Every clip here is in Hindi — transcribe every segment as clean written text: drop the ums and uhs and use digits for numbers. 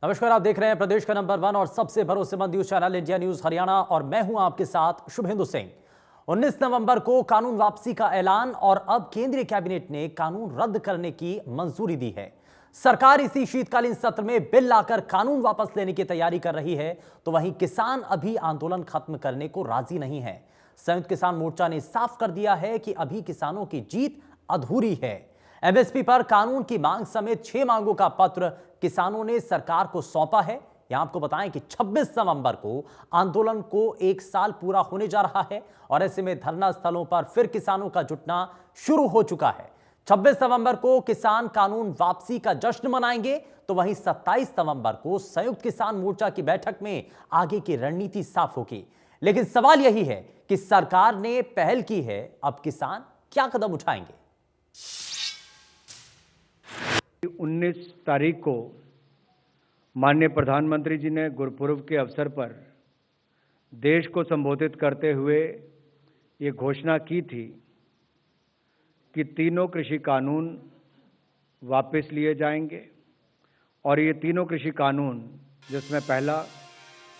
नमस्कार, आप देख रहे हैं प्रदेश का नंबर 1 और सबसे भरोसेमंद news channel India news Haryana और मैं हूं आपके साथ शुभेंदु सिंह। 19 नवंबर को कानून वापसी का ऐलान और अब केंद्रीय कैबिनेट ने कानून रद्द करने की मंजूरी दी है। सरकार इसी शीतकालीन सत्र में बिल लाकर कानून वापस लेने की तैयारी कर रही है, तो वहीं किसान अभी आंदोलन खत्म करने को राजी नहीं है। संयुक्त किसान मोर्चा ने साफ कर दिया है कि अभी किसानों की जीत अधूरी है। एमएसपी पर कानून की मांग समेत 6 मांगों का पत्र किसानों ने सरकार को सौंपा है। यहां आपको बताएं कि 26 नवंबर को आंदोलन को 1 साल पूरा होने जा रहा है और ऐसे में धरना स्थलों पर फिर किसानों का जुटना शुरू हो चुका है। 26 नवंबर को किसान कानून वापसी का जश्न मनाएंगे, तो वहीं 27 नवंबर को संयुक्त किसान मोर्चा की बैठक में आगे की रणनीति साफ होगी। लेकिन सवाल यही है कि सरकार ने पहल की है, अब किसान क्या कदम उठाएंगे। 19 तारीख को माननीय प्रधानमंत्री जी ने गुरुपुरब के अवसर पर देश को संबोधित करते हुए ये घोषणा की थी कि तीनों कृषि कानून वापस लिए जाएंगे और ये तीनों कृषि कानून, जिसमें पहला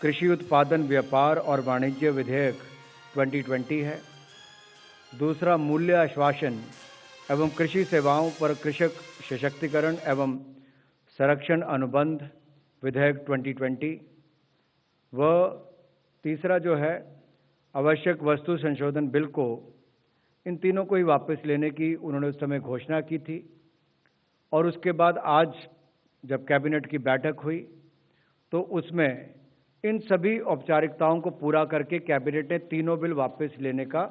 कृषि उत्पादन व्यापार और वाणिज्य विधेयक 2020 है, दूसरा मूल्य आश्वासन एवं कृषि सेवाओं पर कृषक सशक्तिकरण एवं संरक्षण अनुबंध विधेयक 2020 व तीसरा जो है आवश्यक वस्तु संशोधन बिल को, इन तीनों को ही वापस लेने की उन्होंने उस समय घोषणा की थी। और उसके बाद आज जब कैबिनेट की बैठक हुई तो उसमें इन सभी औपचारिकताओं को पूरा करके कैबिनेट ने तीनों बिल वापस लेने का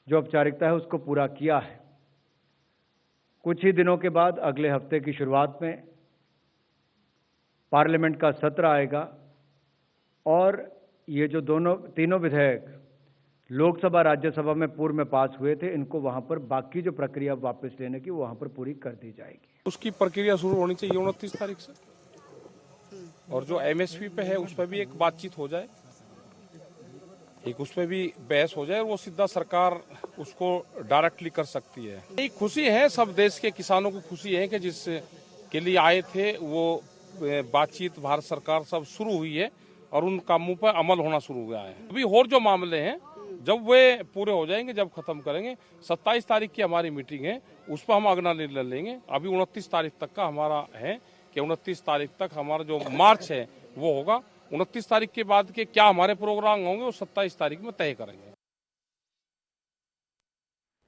जो औपचारिकता है उसको पूरा किया है। कुछ ही दिनों के बाद अगले हफ्ते की शुरुआत में पार्लियामेंट का सत्र आएगा और ये जो तीनों विधेयक लोकसभा राज्यसभा में पूर्व में पास हुए थे, इनको वहां पर बाकी जो प्रक्रिया वापस लेने की वहां पर पूरी कर दी जाएगी। उसकी प्रक्रिया शुरू होनी चाहिए 29 तारीख से, और जो एमएसपी पे है उस पर भी एक बातचीत हो जाए, एक उसमें भी बहस हो जाए और वो सीधा सरकार उसको डायरेक्टली कर सकती है। एक खुशी है, सब देश के किसानों को खुशी है कि जिसके के लिए आए थे वो बातचीत भारत सरकार सब शुरू हुई है और उन कामों पर अमल होना शुरू हुआ है। अभी और जो मामले हैं जब वे पूरे हो जाएंगे, जब खत्म करेंगे, 27 तारीख की हमारी मीटिंग है, उस पर हम अगला निर्णय लेंगे। अभी 29 तारीख तक का हमारा है कि 29 तारीख तक हमारा जो मार्च है वो होगा। 29 तारीख के बाद के क्या हमारे प्रोग्राम होंगे वो 27 तारीख में तय करेंगे।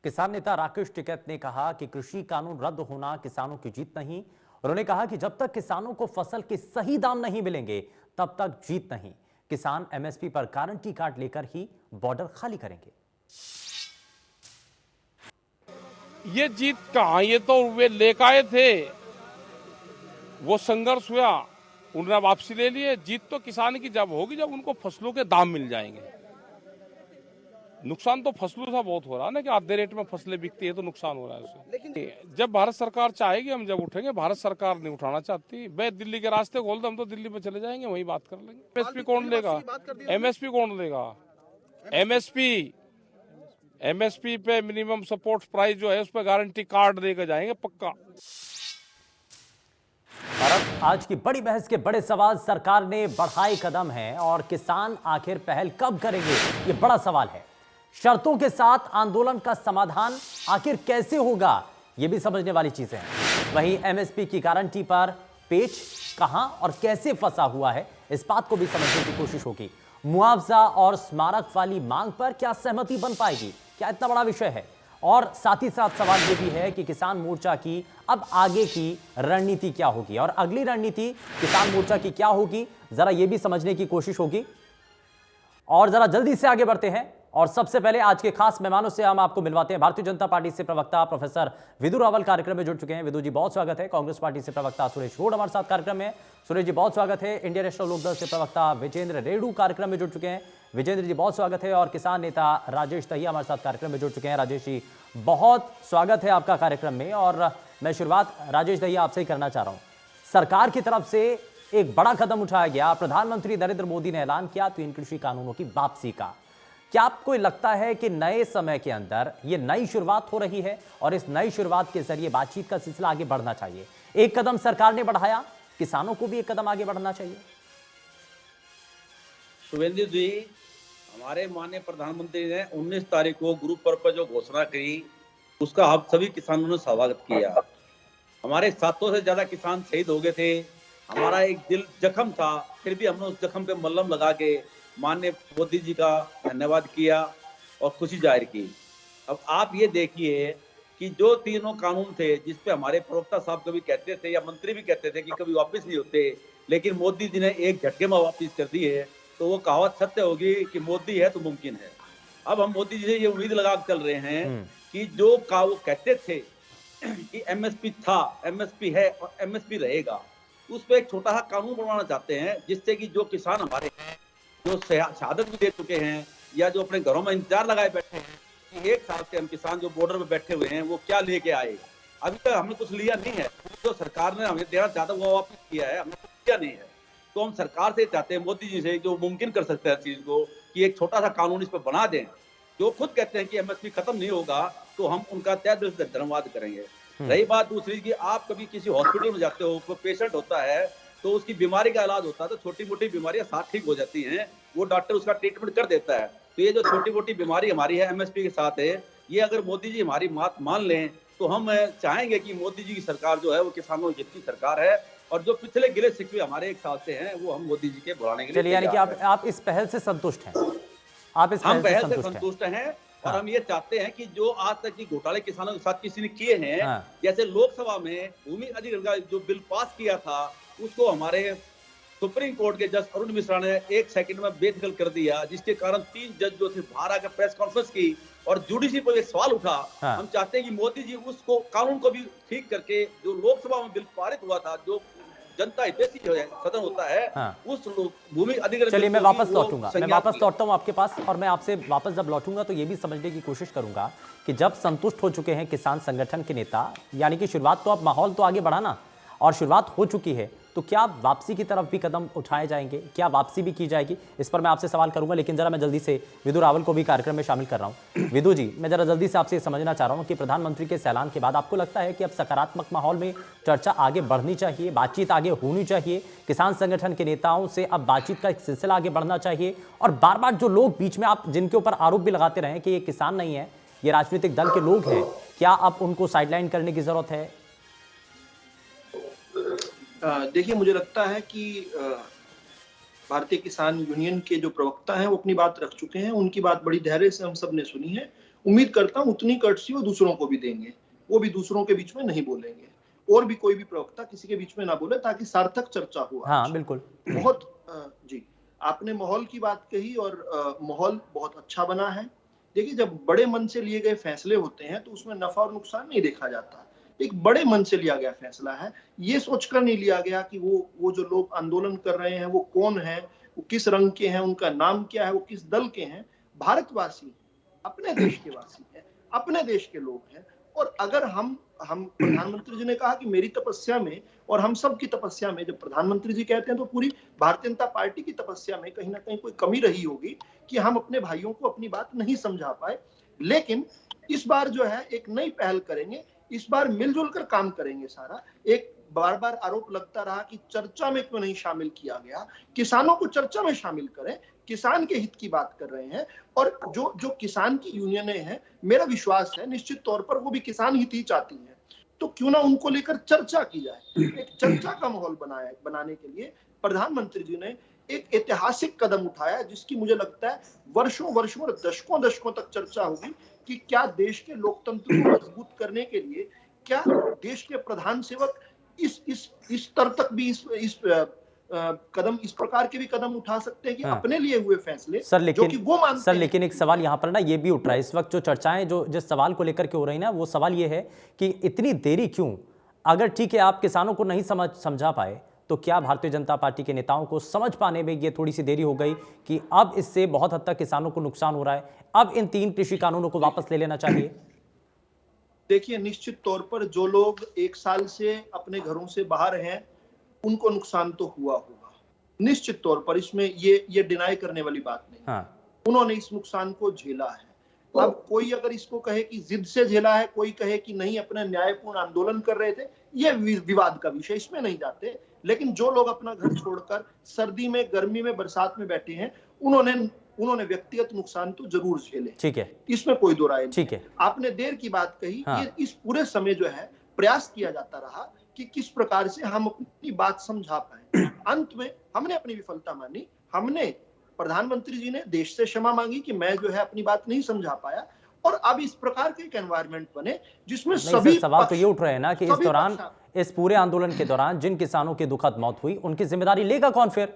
किसान नेता राकेश टिकैत ने कहा कि कृषि कानून रद्द होना किसानों की जीत नहीं। उन्होंने कहा कि जब तक किसानों को फसल के सही दाम नहीं मिलेंगे तब तक जीत नहीं। किसान एमएसपी पर गारंटी कार्ड लेकर ही बॉर्डर खाली करेंगे। ये जीत कहां, ये तो वे लेकर आए थे, वो संघर्ष हुआ, उन्होंने वापसी ले लिए। जीत तो किसान की जब होगी जब उनको फसलों के दाम मिल जाएंगे। नुकसान तो फसलों से बहुत हो रहा है ना, कि आधे रेट में फसलें बिकती है तो नुकसान हो रहा है उससे। लेकिन जब भारत सरकार चाहेगी हम जब उठेंगे, भारत सरकार नहीं उठाना चाहती। वे दिल्ली के रास्ते खोल दे, हम तो दिल्ली पे चले जाएंगे, वहीं बात कर लेंगे। एमएसपी कौन लेगा? एमएसपी कौन लेगा? एमएसपी पे मिनिमम सपोर्ट प्राइस जो है उस पर गारंटी कार्ड देकर जाएंगे पक्का। आज की बड़ी बहस के बड़े सवाल सरकार ने बढ़ाए कदम हैं और किसान आखिर पहल कब करेंगे, ये बड़ा सवाल है। शर्तों के साथ आंदोलन का समाधान आखिर कैसे होगा, ये भी समझने वाली चीजें हैं। वहीं एमएसपी की गारंटी पर पेच कहां और कैसे फंसा हुआ है, इस बात को भी समझने की कोशिश होगी। मुआवजा और स्मारक वाली मांग पर क्या सहमति बन पाएगी, क्या इतना बड़ा विषय है? और साथ ही साथ सवाल यह भी है कि किसान मोर्चा की अब आगे की रणनीति क्या होगी और अगली रणनीति किसान मोर्चा की क्या होगी, जरा यह भी समझने की कोशिश होगी। और जरा जल्दी से आगे बढ़ते हैं और सबसे पहले आज के खास मेहमानों से हम आपको मिलवाते हैं। भारतीय जनता पार्टी से प्रवक्ता प्रोफेसर विदु रावल कार्यक्रम में जुड़ चुके हैं। विदु जी बहुत स्वागत है। कांग्रेस पार्टी से प्रवक्ता सुरेश रोड हमारे साथ कार्यक्रम में। सुरेश जी बहुत स्वागत है। इंडियन नेशनल लोकदल से प्रवक्ता विजेंद्र रेडू कार्यक्रम में जुड़ चुके हैं। विजेंद्र जी बहुत स्वागत है। और किसान नेता राजेश दहिया हमारे साथ कार्यक्रम में जुड़ चुके हैं। राजेश जी बहुत स्वागत है आपका कार्यक्रम में। और मैं शुरुआत राजेश दहिया आपसे ही करना चाह रहा हूं। सरकार की तरफ से एक बड़ा कदम उठाया गया, प्रधानमंत्री नरेंद्र मोदी ने ऐलान किया तीन कृषि कानूनों की वापसी का। क्या आपको लगता है कि नए समय के अंदर ये नई शुरुआत हो रही है और इस नई शुरुआत के जरिए बातचीत का सिलसिला आगे बढ़ना चाहिए? एक कदम सरकार ने बढ़ाया, किसानों को भी एक कदम आगे बढ़ना चाहिए? शुभेंदु जी, हमारे माननीय प्रधानमंत्री ने 19 तारीख को गुरु पर्व पर जो घोषणा की, उसका हम सभी किसानों ने स्वागत किया। हमारे 700 से ज्यादा किसान शहीद हो गए थे। हमारा एक दिल जख्म था, फिर भी हमने उस जख्म पे मल्हम लगा के माननीय मोदी जी का धन्यवाद किया और खुशी जाहिर की। अब आप ये देखिए कि जो तीनों कानून थे जिसपे हमारे प्रवक्ता साहब कभी कहते थे या मंत्री भी कहते थे कि कभी वापस नहीं होते, लेकिन मोदी जी ने एक झटके में वापस कर दिए, तो वो कहावत सत्य होगी कि मोदी है तो मुमकिन है। अब हम मोदी जी से ये उम्मीद लगा चल रहे हैं कि जो वो कहते थे कि एमएसपी था, एमएसपी है और एमएसपी रहेगा, उस पर एक छोटा सा कानून बनवाना चाहते हैं जिससे कि जो किसान हमारे हैं, जो शहादत भी दे चुके हैं या जो अपने घरों में इंतजार लगाए बैठे हैं कि 1 साल से हम किसान जो बॉर्डर पे बैठे हुए हैं वो क्या लेके आए, अभी तक हमने कुछ लिया नहीं है। जो सरकार ने हमें देना चाहता वो वापस किया है, हमने कुछ किया नहीं है। तो हम सरकार से चाहते हैं, मोदी जी से, जो मुमकिन कर सकते हैं चीज को, कि एक छोटा सा कानून इस पर बना दें। जो खुद कहते हैं कि एमएसपी खत्म नहीं होगा, तो हम उनका तहे दिल से धन्यवाद करेंगे। रही बात दूसरी की, आप कभी किसी हॉस्पिटल में जाते हो, कोई पेशेंट होता है तो उसकी बीमारी का इलाज होता है, तो छोटी मोटी बीमारियां साथ ठीक हो जाती हैं, वो डॉक्टर उसका ट्रीटमेंट कर देता है। तो ये जो छोटी मोटी बीमारी हमारी है एमएसपी के साथ है, ये अगर मोदी जी हमारी बात मान लें तो हम चाहेंगे कि मोदी जी की सरकार जो है वो किसानों की जितनी सरकार है, और जो पिछले गिले शिकवे हमारे 1 साल से हैं वो हम मोदी जी के बुलाने के लिए चलिए, यानी कि आप इस पहल से संतुष्ट हैं? आप इस हम पहल से संतुष्ट हैं और हम ये चाहते हैं कि जो आज तक की घोटाले किसानों के साथ किसी ने किए हैं, जैसे लोकसभा में भूमि अधिग्रहण का जो बिल पास किया था, उसको हमारे सुप्रीम कोर्ट के जज अरुण मिश्रा ने 1 सेकंड में बेदखल कर दिया, जिसके कारण 3 जज जो थे बाहर आकर प्रेस कॉन्फ्रेंस की और जुडिशरी पर एक सवाल उठा। हम चाहते हैं कि मोदी जी उसको कानून को भी ठीक करके, जो लोकसभा में बिल पारित हुआ था, जो जनता हितैषी जो है सदन होता है, उस भूमि अधिग्रहण। चलिए, मैं वापस लौटूंगा, मैं वापस लौटता हूं आपके पास, और मैं आपसे वापस जब लौटूंगा तो ये भी समझने की कोशिश करूंगा कि जब संतुष्ट हो चुके हैं किसान संगठन के नेता, यानी कि शुरुआत तो अब माहौल तो आगे बढ़ाना, और शुरुआत हो चुकी है, तो क्या वापसी की तरफ भी कदम उठाए जाएंगे? क्या वापसी भी की जाएगी? इस पर मैं आपसे सवाल करूंगा, लेकिन जरा मैं जल्दी से विदु रावल को भी कार्यक्रम में शामिल कर रहा हूं। विदु जी, मैं जरा जल्दी से आपसे समझना चाह रहा हूं कि प्रधानमंत्री के ऐलान के बाद आपको लगता है कि अब सकारात्मक माहौल में चर्चा आगे बढ़नी चाहिए, बातचीत आगे होनी चाहिए, किसान संगठन के नेताओं से अब बातचीत का एक सिलसिला आगे बढ़ना चाहिए, और बार बार जो लोग बीच में आप जिनके ऊपर आरोप भी लगाते रहे कि ये किसान नहीं है, ये राजनीतिक दल के लोग हैं, क्या अब उनको साइडलाइन करने की जरूरत है? देखिए, मुझे लगता है कि भारतीय किसान यूनियन के जो प्रवक्ता हैं वो अपनी बात रख चुके हैं। उनकी बात बड़ी धैर्य से हम सब ने सुनी है। उम्मीद करता हूं उतनी कर्टसी वो दूसरों को भी देंगे, वो भी दूसरों के बीच में नहीं बोलेंगे, और भी कोई भी प्रवक्ता किसी के बीच में ना बोले, ताकि सार्थक चर्चा हो। हाँ, बिल्कुल। बहुत जी, आपने माहौल की बात कही, और माहौल बहुत अच्छा बना है। देखिए, जब बड़े मन से लिए गए फैसले होते हैं तो उसमें नफा और नुकसान नहीं देखा जाता। एक बड़े मन से लिया गया फैसला है, ये सोचकर नहीं लिया गया कि वो जो लोग आंदोलन कर रहे हैं वो कौन है, वो किस रंग के हैं, उनका नाम क्या है, वो किस दल के हैं। भारतवासी, अपने देश के वासी हैं, अपने देश के लोग हैं। और अगर हम प्रधानमंत्री जी ने कहा कि मेरी तपस्या में और हम सब की तपस्या में, जब प्रधानमंत्री जी कहते हैं तो पूरी भारतीय जनता पार्टी की तपस्या में कहीं ना कहीं कोई कमी रही होगी कि हम अपने भाइयों को अपनी बात नहीं समझा पाए। लेकिन इस बार जो है एक नई पहल करेंगे, इस बार मिलजुल कर काम करेंगे सारा। एक बार बार आरोप लगता रहा कि चर्चा में क्यों नहीं शामिल किया गया, किसानों को चर्चा में शामिल करें, किसान के हित की बात कर रहे हैं। और जो किसान की यूनियनें हैं, मेरा विश्वास है निश्चित तौर पर वो भी किसान हित ही चाहती हैं, तो क्यों ना उनको लेकर चर्चा की जाए। एक चर्चा का माहौल बनाने के लिए प्रधानमंत्री जी ने एक ऐतिहासिक कदम उठाया, जिसकी मुझे लगता है वर्षों वर्षों और दशकों दशकों तक चर्चा होगी कि क्या देश के लोकतंत्र को मजबूत करने के लिए, क्या देश के प्रधान सेवक इस स्तर तक भी इस प्रकार के भी कदम उठा सकते हैं कि अपने लिए हुए फैसले जो कि वो मानते हैं। सर, लेकिन एक सवाल यहाँ पर ना ये भी उठ रहा है इस वक्त, जो चर्चाएं जो जिस सवाल को लेकर के हो रही ना, वो सवाल ये है कि इतनी देरी क्यों? अगर ठीक है आप किसानों को नहीं समझा पाए, तो क्या भारतीय जनता पार्टी के नेताओं को समझ पाने में ये थोड़ी सी देरी हो गई कि अब इससे बहुत हद तक किसानों को नुकसान हो रहा है, अब इन 3 कृषि कानूनों को वापस ले लेना चाहिए? देखिए, निश्चित तौर पर जो लोग 1 साल से अपने घरों से बाहर हैं, उनको नुकसान तो हुआ होगा निश्चित तौर पर, इसमें ये डिनाई करने वाली बात नहीं। उन्होंने इस नुकसान को झेला है। अब कोई अगर इसको कहे कि जिद से झेला है, कोई कहे कि नहीं अपने न्यायपूर्ण आंदोलन कर रहे थे, ये विवाद का विषय, इसमें नहीं जाते। लेकिन जो लोग अपना घर छोड़कर सर्दी में, गर्मी में, बरसात में बैठे हैं, उन्होंने व्यक्तिगत नुकसान तो जरूर झेले, ठीक है, इसमें कोई दो राय नहीं। ठीक है। आपने देर की बात कही, हाँ। ये इस पूरे समय जो है प्रयास किया जाता रहा कि किस प्रकार से हम अपनी बात समझा पाए। अंत में हमने अपनी विफलता मानी, हमने प्रधानमंत्री जी ने देश से क्षमा मांगी कि मैं जो है अपनी बात नहीं समझा पाया, और अब इस प्रकार के एक एनवायरनमेंट बने जिसमें सभी सवाल तो ये उठ रहे हैं ना कि इस दौरान, पक्ष इस पूरे आंदोलन के दौरान जिन किसानों की दुखद मौत हुई उनकी जिम्मेदारी लेगा कौन फिर?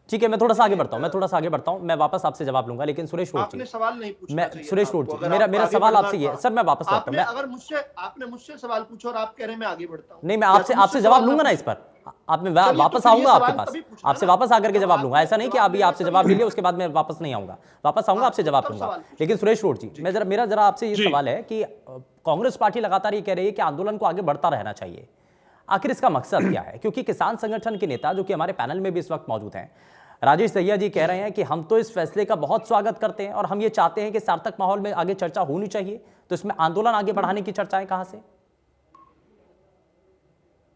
ठीक है, मैं थोड़ा सा आगे बढ़ता हूं, मैं वापस आपसे जवाब लूंगा, लेकिन सुरेश रोड जी, आपने सवाल नहीं पूछा, मैं सुरेश रोड जी, अगर मेरा सवाल आपसे ये है सर, मैं वापस लौटता हूं। आपने मुझसे सवाल पूछा और आप कह रहे हैं मैं आगे बढ़ता हूं। नहीं, मैं आपसे जवाब लूंगा ना इस पर, मैं वापस आऊंगा आपके पास, आपसे वापस आकर के जवाब लूंगा। ऐसा नहीं कि अभी आपसे जवाब ले लिया उसके बाद मैं वापस नहीं आऊंगा, वापस आऊंगा, आपसे जवाब लूंगा। लेकिन सुरेश रोड जी, मेरा जरा आपसे ये सवाल है कि कांग्रेस पार्टी लगातार ये कह रही है कि आंदोलन को आगे बढ़ता रहना चाहिए, आखिर इसका मकसद क्या है? क्योंकि किसान संगठन के नेता जो कि हमारे पैनल में भी इस वक्त मौजूद हैं, राजेश दहिया जी कह रहे हैं कि हम तो इस फैसले का बहुत स्वागत करते हैं और हम ये चाहते हैं कि सार्थक माहौल में आगे चर्चा होनी चाहिए, तो इसमें आंदोलन आगे बढ़ाने की चर्चाएं कहां से?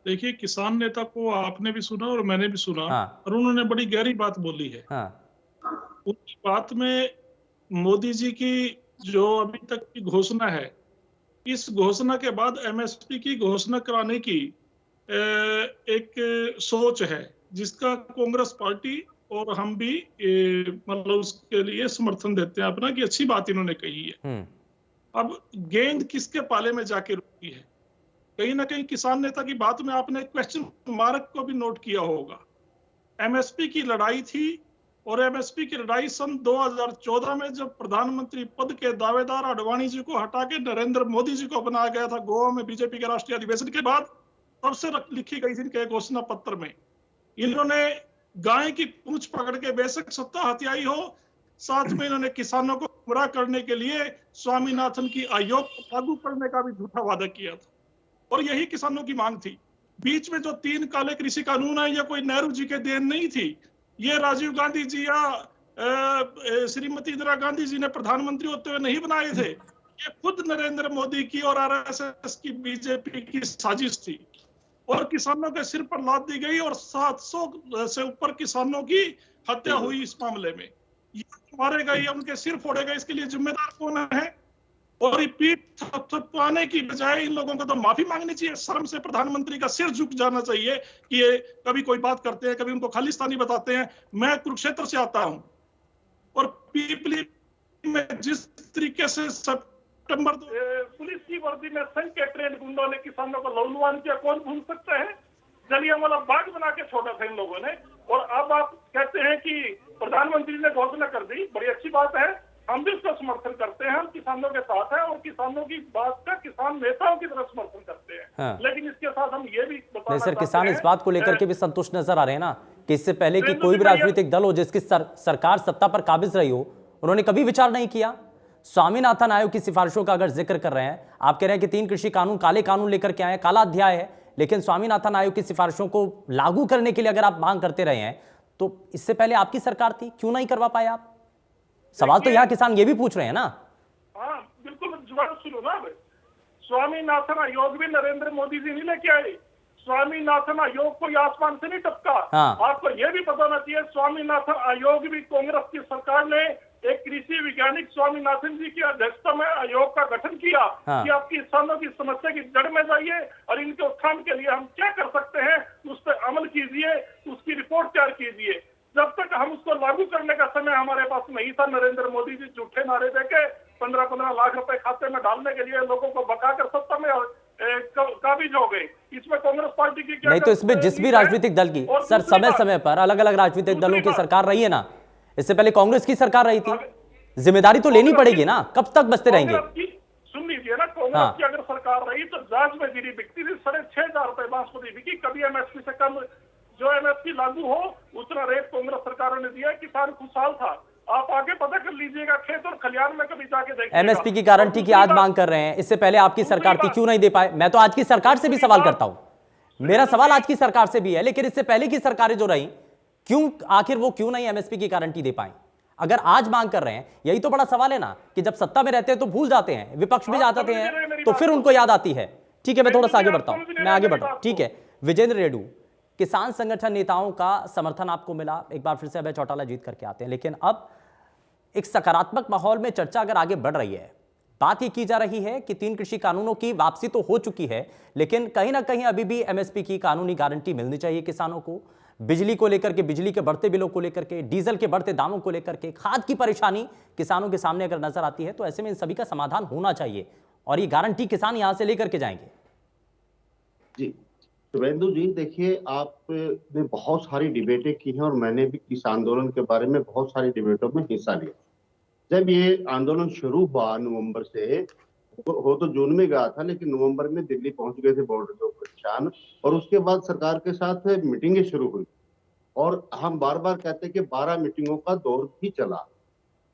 देखिए, किसान नेता को आपने भी सुना और मैंने भी सुना, हाँ। और उन्होंने बड़ी गहरी बात बोली है। हाँ। उनकी बात में मोदी जी की जो अभी तक की घोषणा है, इस घोषणा के बाद एमएसपी की घोषणा कराने की एक सोच है, जिसका कांग्रेस पार्टी और हम भी मतलब उसके लिए समर्थन देते हैं अपना, कि अच्छी बात इन्होंने कही है। अब गेंद किसके पाले में जाके रुकी है? कहीं ना कहीं किसान नेता की बात में आपने क्वेश्चन मार्क को भी नोट किया होगा। एमएसपी की लड़ाई थी, और एमएसपी की लड़ाई सन 2014 में जब प्रधानमंत्री पद के दावेदार आडवाणी जी को हटा के नरेंद्र मोदी जी को बनाया गया था गोवा में बीजेपी के राष्ट्रीय अधिवेशन के बाद, तब से लिखी गई थी इनके घोषणा पत्र में। इन्होंने गाय की पूंछ पकड़ के बेशक सत्ता हथियाई हो, साथ में इन्होंने किसानों को गुमराह करने के लिए स्वामीनाथन की आयोग को लागू करने का भी झूठा वादा किया था, और यही किसानों की मांग थी। बीच में जो 3 काले कृषि कानून है, ये कोई नेहरू जी के देन नहीं थी, ये राजीव गांधी जी या श्रीमती इंदिरा गांधी जी ने प्रधानमंत्री होते हुए नहीं बनाए थे, ये खुद नरेंद्र मोदी की और आरएसएस की, बीजेपी की साजिश थी, और किसानों के सिर पर लाद दी गई, और 700 से ऊपर किसानों की हत्या हुई इस मामले में, ये मारे गए, उनके सिर फोड़े गए। इसके लिए जिम्मेदार कौन है? और पीठ थपथपाने की बजाय इन लोगों को तो माफी मांगनी चाहिए, शर्म से प्रधानमंत्री का सिर झुक जाना चाहिए कि ये कभी कोई बात करते हैं, कभी उनको खालिस्तानी बताते हैं। मैं कुरुक्षेत्र से आता हूं, और पीपली में जिस तरीके से सितंबर पुलिस की वर्दी में संघ के ट्रेन गुंडों ने किसानों को लहूलुहान किया, कौन भूल सकता है? जलियांवाला बाग बना के छोड़ा था इन लोगों ने, और अब आप कहते हैं कि प्रधानमंत्री ने घोषणा कर दी, बड़ी अच्छी बात है, हम भी उसका समर्थन करते हैं, हम किसानों के साथ हैं, और किसानों की बात का किसान नेताओं की तरफ समर्थन करते हैं। हाँ। लेकिन इसके साथ हम ये भी बताना सर, किसान इस बात को लेकर के भी संतुष्ट नजर आ रहे हैं ना कि इससे पहले कि कोई भी राजनीतिक दल हो जिसकी सरकार सत्ता पर काबिज रही हो, उन्होंने कभी विचार नहीं किया। स्वामीनाथन आयोग की सिफारिशों का अगर जिक्र कर रहे हैं, आप कह रहे हैं कि 3 कृषि कानून काले कानून लेकर के आए, काला अध्याय है, लेकिन स्वामीनाथन आयोग की सिफारिशों को लागू करने के लिए अगर आप मांग करते रहे हैं, तो इससे पहले आपकी सरकार थी, क्यों नहीं करवा पाए आप? सवाल तो यहाँ किसान ये भी पूछ रहे हैं ना। हाँ बिल्कुल, जवाब सुनो ना। स्वामीनाथन आयोग भी नरेंद्र मोदी जी नहीं लेके आए, स्वामीनाथन आयोग कोई आसमान से नहीं टपका। हाँ। आपको यह भी पता होना चाहिए, स्वामीनाथन आयोग भी कांग्रेस की सरकार ने एक कृषि वैज्ञानिक स्वामीनाथन जी की अध्यक्षता में आयोग का गठन किया। हाँ। कि आप किसानों की समस्या की जड़ में जाइए और इनके उत्थान के लिए हम क्या कर सकते हैं उस पर अमल कीजिए, उसकी रिपोर्ट तैयार कीजिए। जब तक हम उसको लागू करने का समय हमारे पास नहीं था, नरेंद्र मोदी जी झूठे नारे देके 15-15 लाख रुपए खाते में डालने के लिए लोगों को बकाकर सत्ता में काबिज हो गए। इसमें कांग्रेस पार्टी की क्या नहीं, तो इसमें जिस भी राजनीतिक दल की सर समय समय पर अलग अलग राजनीतिक दलों की सरकार रही है ना, इससे पहले कांग्रेस की सरकार रही थी, जिम्मेदारी तो लेनी पड़ेगी ना, कब तक बचते रहेंगे? सुन लीजिए ना, कांग्रेस की अगर सरकार रही तो जांच में गिरी बिकती थी, 6,500 रुपए बासमती बिकी, कभी एमएसपी से कम जो एमएसपी लागू हो उतना रेट कांग्रेस सरकारों ने दिया, किसान खुशहाल था। आप आगे पता कर लीजिएगा, खेत और खलियान में कभी जाके देखिएगा। एमएसपी की गारंटी की आज मांग कर रहे हैं, इससे पहले आपकी सरकार थी, क्यों नहीं दे पाए? मैं तो आज की सरकार से भी सवाल करता हूं, मेरा सवाल आज की सरकार से भी है, लेकिन इससे पहले की सरकारें जो रही, क्यों आखिर वो क्यों नहीं एमएसपी की गारंटी दे पाए? अगर आज मांग कर रहे हैं, यही तो बड़ा सवाल है ना कि जब सत्ता में रहते हैं तो भूल जाते हैं, विपक्ष में जाते हैं तो फिर उनको याद आती है। ठीक है, मैं थोड़ा सा आगे बढ़ता हूं, मैं आगे बढ़ रहा हूं। ठीक है, विजेंद्र रेड्डू, किसान संगठन नेताओं का समर्थन आपको मिला, एक बार फिर से अभय चौटाला जीत करके आते हैं, लेकिन अब एक सकारात्मक माहौल में चर्चा अगर आगे बढ़ रही है, बात यह की जा रही है कि 3 कृषि कानूनों की वापसी तो हो चुकी है, लेकिन कहीं ना कहीं अभी भी एमएसपी की कानूनी गारंटी मिलनी चाहिए किसानों को। बिजली को लेकर के, बिजली के बढ़ते बिलों को लेकर के, डीजल के बढ़ते दामों को लेकर के, खाद की परेशानी किसानों के सामने अगर नजर आती है, तो ऐसे में इन सभी का समाधान होना चाहिए और ये गारंटी किसान यहां से लेकर के जाएंगे। जी शुभेंदु जी, देखिए आपने बहुत सारी डिबेटें की हैं और मैंने भी इस आंदोलन के बारे में बहुत सारी डिबेटों में हिस्सा लिया। जब ये आंदोलन शुरू हुआ नवंबर से, हो तो जून में गया था, लेकिन नवंबर में दिल्ली पहुंच गए थे बॉर्डर के ऊपर किसान, और उसके बाद सरकार के साथ मीटिंगें शुरू हुई और हम बार बार कहते हैं कि 12 मीटिंगों का दौर भी चला।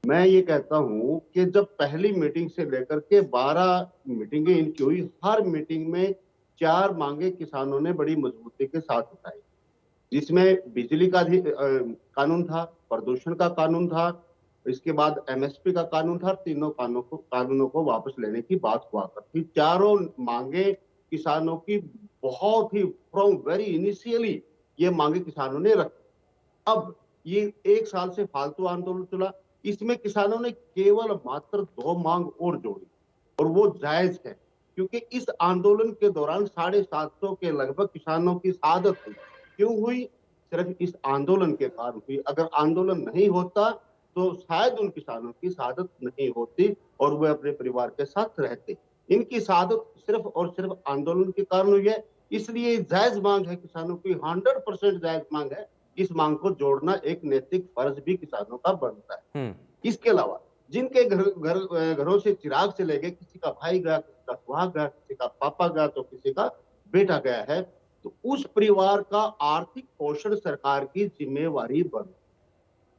मैं ये कहता हूं कि जब पहली मीटिंग से लेकर के 12 मीटिंगें इनकी हुई, हर मीटिंग में 4 मांगे किसानों ने बड़ी मजबूती के साथ उठाई, जिसमें बिजली का कानून था, प्रदूषण का कानून था, इसके बाद एमएसपी का कानून था, तीनों कानूनों को वापस लेने की बात हुआ करती। चारों मांगे किसानों की बहुत ही फ्रॉम वेरी इनिशियली ये मांगे किसानों ने रखी। अब ये 1 साल से फालतू आंदोलन चला, इसमें किसानों ने केवल मात्र 2 मांग और जोड़ी और वो जायज है, क्योंकि इस आंदोलन के दौरान 750 के लगभग किसानों की शहादत हुई। क्यों हुई? सिर्फ इस आंदोलन के कारण हुई। अगर आंदोलन नहीं होता तो शायद उन किसानों की शहादत नहीं होती और वे अपने परिवार के साथ रहते। इनकी शहादत सिर्फ और सिर्फ आंदोलन के कारण हुई है, इसलिए जायज मांग है किसानों की, 100% जायज मांग है। इस मांग को जोड़ना एक नैतिक फर्ज भी किसानों का बनता है। इसके अलावा जिनके घरों से चिराग चले गए, किसी का भाई गया, किसी का सुहाग गया, किसी का पापा गया तो किसी का बेटा गया है, तो उस परिवार का आर्थिक पोषण सरकार की जिम्मेवारी बनती।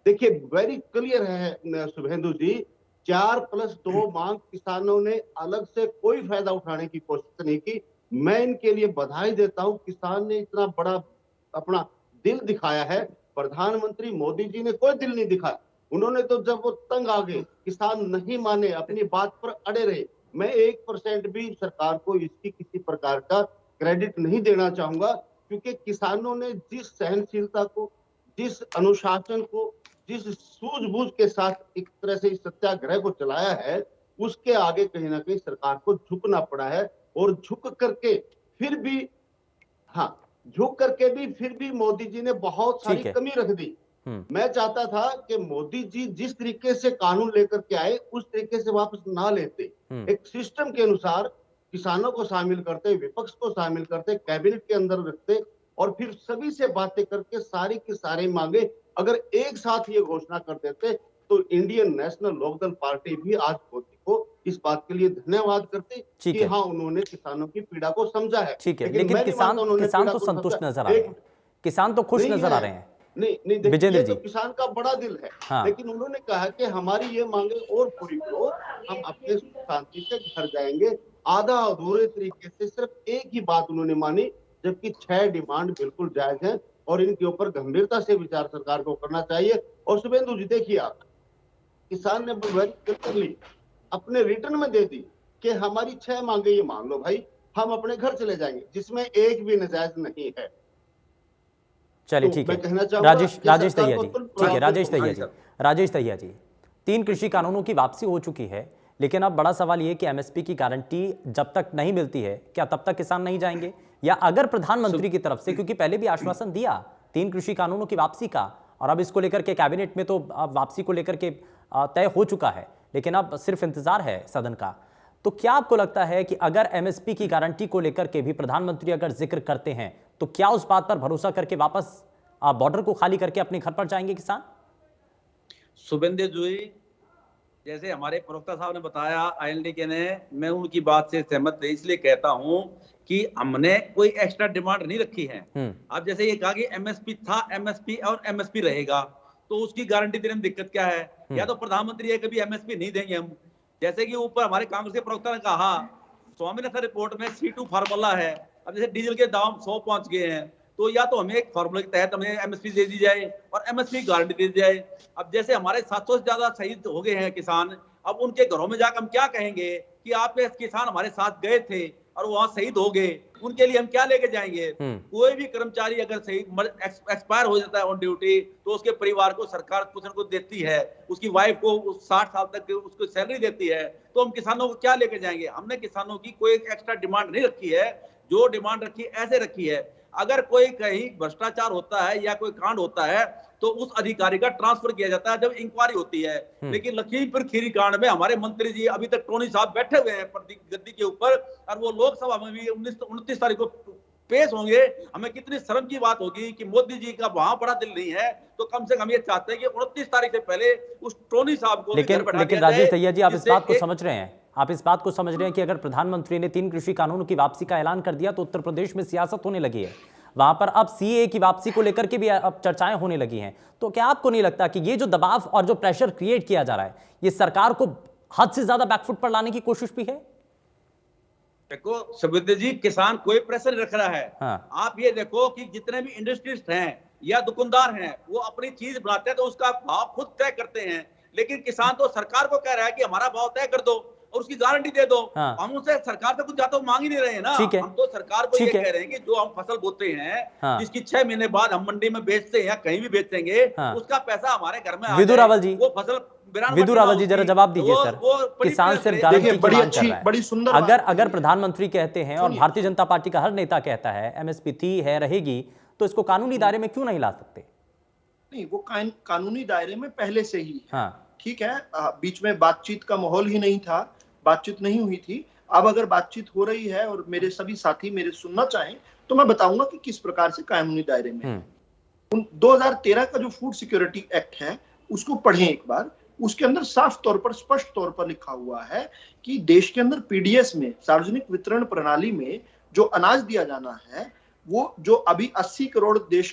देखिए वेरी क्लियर है शुभेंदु जी, 4+2 मांग किसानों ने अलग से कोई फायदा उठाने की कोशिश नहीं की। मैं इनके लिए बधाई देता हूं, किसान ने इतना बड़ा अपना दिल दिखाया है। प्रधानमंत्री मोदी जी ने कोई दिल नहीं दिखाया, उन्होंने तो जब वो तंग आ गए, किसान नहीं माने, अपनी बात पर अड़े रहे। मैं 1% भी सरकार को इसकी किसी प्रकार का क्रेडिट नहीं देना चाहूंगा, क्योंकि किसानों ने जिस सहनशीलता को, जिस अनुशासन को, जिस सूझबूझ के साथ एक तरह से इस सत्याग्रह को चलाया है, उसके आगे कहीं ना कहीं सरकार को झुकना पड़ा है। और झुक करके फिर भी मोदी जी ने बहुत सारी कमी रख दी। मैं चाहता था कि मोदी जी जिस तरीके से कानून लेकर के आए उस तरीके से वापस ना लेते, एक सिस्टम के अनुसार किसानों को शामिल करते, विपक्ष को शामिल करते, कैबिनेट के अंदर रखते और फिर सभी से बातें करके सारी की सारी मांगे अगर एक साथ ये घोषणा कर देते तो इंडियन नेशनल लोकदल पार्टी भी आज मोदी को इस बात के लिए धन्यवाद करती कि हाँ उन्होंने किसानों की पीड़ा को समझा है। ठीक है, लेकिन किसान तो संतुष्ट नजर आ रहे हैं, किसान तो खुश नजर आ रहे हैं। नहीं विजेंद्र जी, तो किसान का बड़ा दिल है। हाँ। लेकिन उन्होंने कहा कि हमारी ये मांगे और पूरी करो, हम अपने शांति से घर जाएंगे। आधा अधूरे तरीके से सिर्फ एक ही बात उन्होंने मानी, जबकि 6 डिमांड बिल्कुल जायज है और इनके ऊपर गंभीरता से विचार सरकार को करना चाहिए। और शुभेंदु जी देखिए, आप किसान ने ली अपने रिटर्न में दे दी कि हमारी 6 मांगे ये मान लो भाई, हम अपने घर चले जाएंगे, जिसमें एक भी नाजायज नहीं है। चलिए ठीक है, राजेश दहिया जी, ठीक है, राजेश दहिया जी, 3 कृषि कानूनों की वापसी हो चुकी है, लेकिन अब बड़ा सवाल ये कि एमएसपी की गारंटी जब तक नहीं मिलती है, क्या तब तक किसान नहीं जाएंगे? या अगर प्रधानमंत्री की तरफ से, क्योंकि पहले भी आश्वासन दिया 3 कृषि कानूनों की वापसी का, और अब इसको लेकर के कैबिनेट में तो वापसी को लेकर के तय हो चुका है, लेकिन अब सिर्फ इंतजार है सदन का, तो क्या आपको लगता है कि अगर एमएसपी की गारंटी को लेकर के भी प्रधानमंत्री अगर जिक्र करते हैं तो क्या उस बात पर भरोसा करके वापस बॉर्डर को खाली करके अपने घर पर जाएंगे किसान? शुभेंदु जी, जैसे हमारे प्रवक्ता साहब ने बताया आईएनडीके ने, मैं उनकी बात से सहमत इसलिए कहता हूं कि हमने कोई एक्स्ट्रा डिमांड नहीं रखी है। अब जैसे ये कहा कि एमएसपी था, एमएसपी और एमएसपी रहेगा, तो उसकी गारंटी देने में दिक्कत क्या है? या तो प्रधानमंत्री ये कभी एमएसपी नहीं देंगे हम, जैसे कि ऊपर हमारे कांग्रेस के प्रवक्ता ने कहा स्वामीनाथन रिपोर्ट में C2 फार्मूला है। अब जैसे डीजल के दाम 100 पहुंच गए हैं, तो या तो हमें एक फॉर्मूले के तहत हमें एमएसपी दे दी जाए और एमएसपी गारंटी दे दी जाए। अब जैसे हमारे 700 से ज्यादा शहीद हो गए हैं किसान, अब उनके घरों में जाकर हम क्या कहेंगे कि आपके किसान हमारे साथ गए थे और वहां शहीद हो गए, उनके लिए हम क्या लेके जाएंगे? कोई भी कर्मचारी अगर शहीद एक्सपायर हो जाता है ऑन ड्यूटी तो उसके परिवार को सरकार कुछ न कुछ देती है, उसकी वाइफ को 60 साल तक उसको सैलरी देती है, तो हम किसानों को क्या लेके जाएंगे? हमने किसानों की कोई एक्स्ट्रा डिमांड नहीं रखी है, जो डिमांड रखी ऐसे रखी है। अगर कोई कहीं भ्रष्टाचार होता है या कोई कांड होता है तो उस अधिकारी का ट्रांसफर किया जाता है जब इंक्वायरी होती है। लेकिन लखीमपुर खीरी कांड में हमारे मंत्री जी अभी तक टोनी साहब बैठे हुए हैं गद्दी के ऊपर, और वो लोकसभा में भी 29 तारीख को पेश होंगे। हमें कितनी शर्म की बात होगी कि मोदी जी का वहां बड़ा दिल नहीं है, तो कम से कम ये चाहते हैं कि 29 तारीख से पहले उस टोनी साहब को लेकिन राजेश दहिया जी, आप इस बात को समझ रहे हैं, आप इस बात को समझ रहे हैं कि अगर प्रधानमंत्री ने 3 कृषि कानून की वापसी का ऐलान कर दिया तो उत्तर प्रदेश में सियासत होने लगी है, वहां पर अब सीए की वापसी को लेकर के भी अब चर्चाएं होने लगी हैं, तो क्या आपको नहीं लगता कि ये जो दबाव और जो प्रेशर क्रिएट किया जा रहा है ये सरकार को हद से ज्यादा बैकफुट पर लाने की कोशिश भी है? देखो सुविद्र जी, किसान कोई प्रेशर रख रहा है। हाँ। आप ये देखो कि जितने भी इंडस्ट्रिस्ट हैं या दुकानदार हैं वो अपनी चीज बनाते हैं तो उसका भाव खुद तय करते हैं, लेकिन किसान तो सरकार को कह रहा है कि हमारा भाव तय कर दो और उसकी गारंटी दे दो। हाँ। हम उनसे सरकार से कुछ ज्यादा मांग ही नहीं रहे हैं ना। हम तो सरकार को ये कह रहे हैं कि जो हम फसल बोते हैं, हाँ, जिसकी 6 महीने बाद हम मंडी में बेचते हैं या कहीं भी बेचेंगे, हाँ, उसका पैसा हमारे घर में विदु रावल जी, वो फसल विदु रावल जी जरा जवाब दीजिए सर। किसान सिर्फ गारंटी की मांग कर रहा है, बड़ी सुंदर। अगर प्रधानमंत्री कहते हैं और भारतीय जनता पार्टी का हर नेता कहता है एमएसपी थी है रहेगी, तो इसको कानूनी दायरे में क्यों नहीं ला सकते? नहीं, वो कानूनी दायरे में पहले से ही, हाँ, ठीक है। बीच में बातचीत का माहौल ही नहीं था, बातचीत नहीं हुई थी। अब अगर बातचीत हो रही है और मेरे सभी साथी मेरे सुनना चाहें तो मैं बताऊंगा कि किस प्रकार से कानूनी दायरे में। 2013 का जो फूड सिक्योरिटी एक्ट है उसको पढ़ें एक बार। उसके अंदर साफ तौर पर, स्पष्ट तौर पर लिखा हुआ है कि देश के अंदर पीडीएस में, सार्वजनिक वितरण प्रणाली में जो अनाज दिया जाना है वो जो अभी 80 करोड़ देश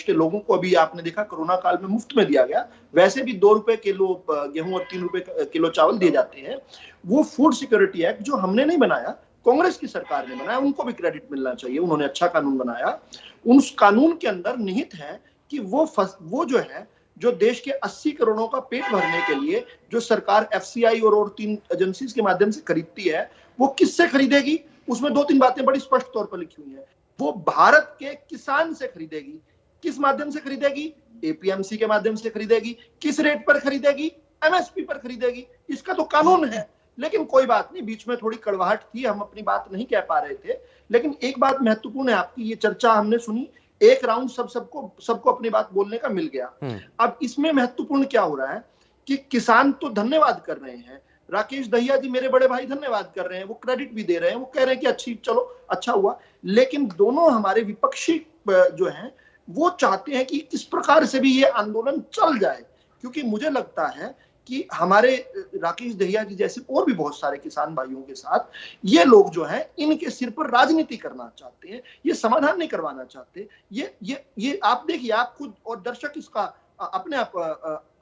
के लोगों को अभी आपने देखा कोरोना काल में मुफ्त में दिया गया, वैसे भी 2 रुपए किलो गेहूं और 3 रुपए किलो चावल दिए जाते हैं। वो फूड सिक्योरिटी एक्ट जो हमने नहीं बनाया, कांग्रेस की सरकार ने बनाया, उनको भी क्रेडिट मिलना चाहिए, उन्होंने अच्छा कानून बनाया। उस कानून के अंदर निहित है कि वो जो है, जो देश के 80 करोड़ों का पेट भरने के लिए जो सरकार एफसीआई और 3 एजेंसीज के माध्यम से खरीदती है, वो किससे खरीदेगी? उसमें 2-3 बातें बड़ी स्पष्ट तौर पर लिखी हुई है। वो भारत के किसान से खरीदेगी। किस माध्यम से खरीदेगी? एपीएमसी के माध्यम से खरीदेगी। किस रेट पर खरीदेगी? एमएसपी पर खरीदेगी। इसका तो कानून है। लेकिन कोई बात नहीं, बीच में थोड़ी कड़वाहट थी, हम अपनी बात नहीं कह पा रहे थे। लेकिन एक बात महत्वपूर्ण है, आपकी ये चर्चा हमने सुनी, एक राउंड सबको अपनी बात बोलने का मिल गया। अब इसमें महत्वपूर्ण क्या हो रहा है कि किसान तो धन्यवाद कर रहे हैं, राकेश दहिया जी मेरे बड़े भाई धन्यवाद कर रहे हैं, वो क्रेडिट भी दे रहे हैं, वो कह रहे हैं कि अच्छी, चलो अच्छा हुआ। लेकिन दोनों हमारे विपक्षी जो हैं वो चाहते हैं कि किस प्रकार से भी ये आंदोलन चल जाए, क्योंकि मुझे लगता है कि हमारे राकेश दहिया जी जैसे और भी बहुत सारे किसान भाइयों के साथ ये लोग जो हैं इनके सिर पर राजनीति करना चाहते हैं, ये समाधान नहीं करवाना चाहते। ये आप देखिए, आप खुद और दर्शक इसका अपने आप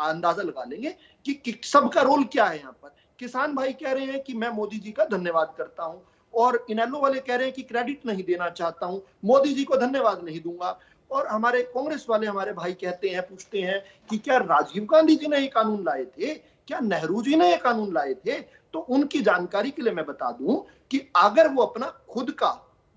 अंदाजा लगा लेंगे कि सबका रोल क्या है। यहाँ पर किसान भाई कह रहे हैं कि मैं मोदी जी का धन्यवाद करता हूं, और इनेलो वाले कह रहे हैं कि क्रेडिट नहीं देना चाहता हूं, मोदी जी को धन्यवाद नहीं दूंगा। और हमारे कांग्रेस वाले हमारे भाई कहते हैं, पूछते हैं कि क्या राजीव गांधी जी ने ये कानून लाए थे, क्या नेहरू जी ने ये कानून लाए थे? तो उनकी जानकारी के लिए मैं बता दूं कि अगर वो अपना खुद का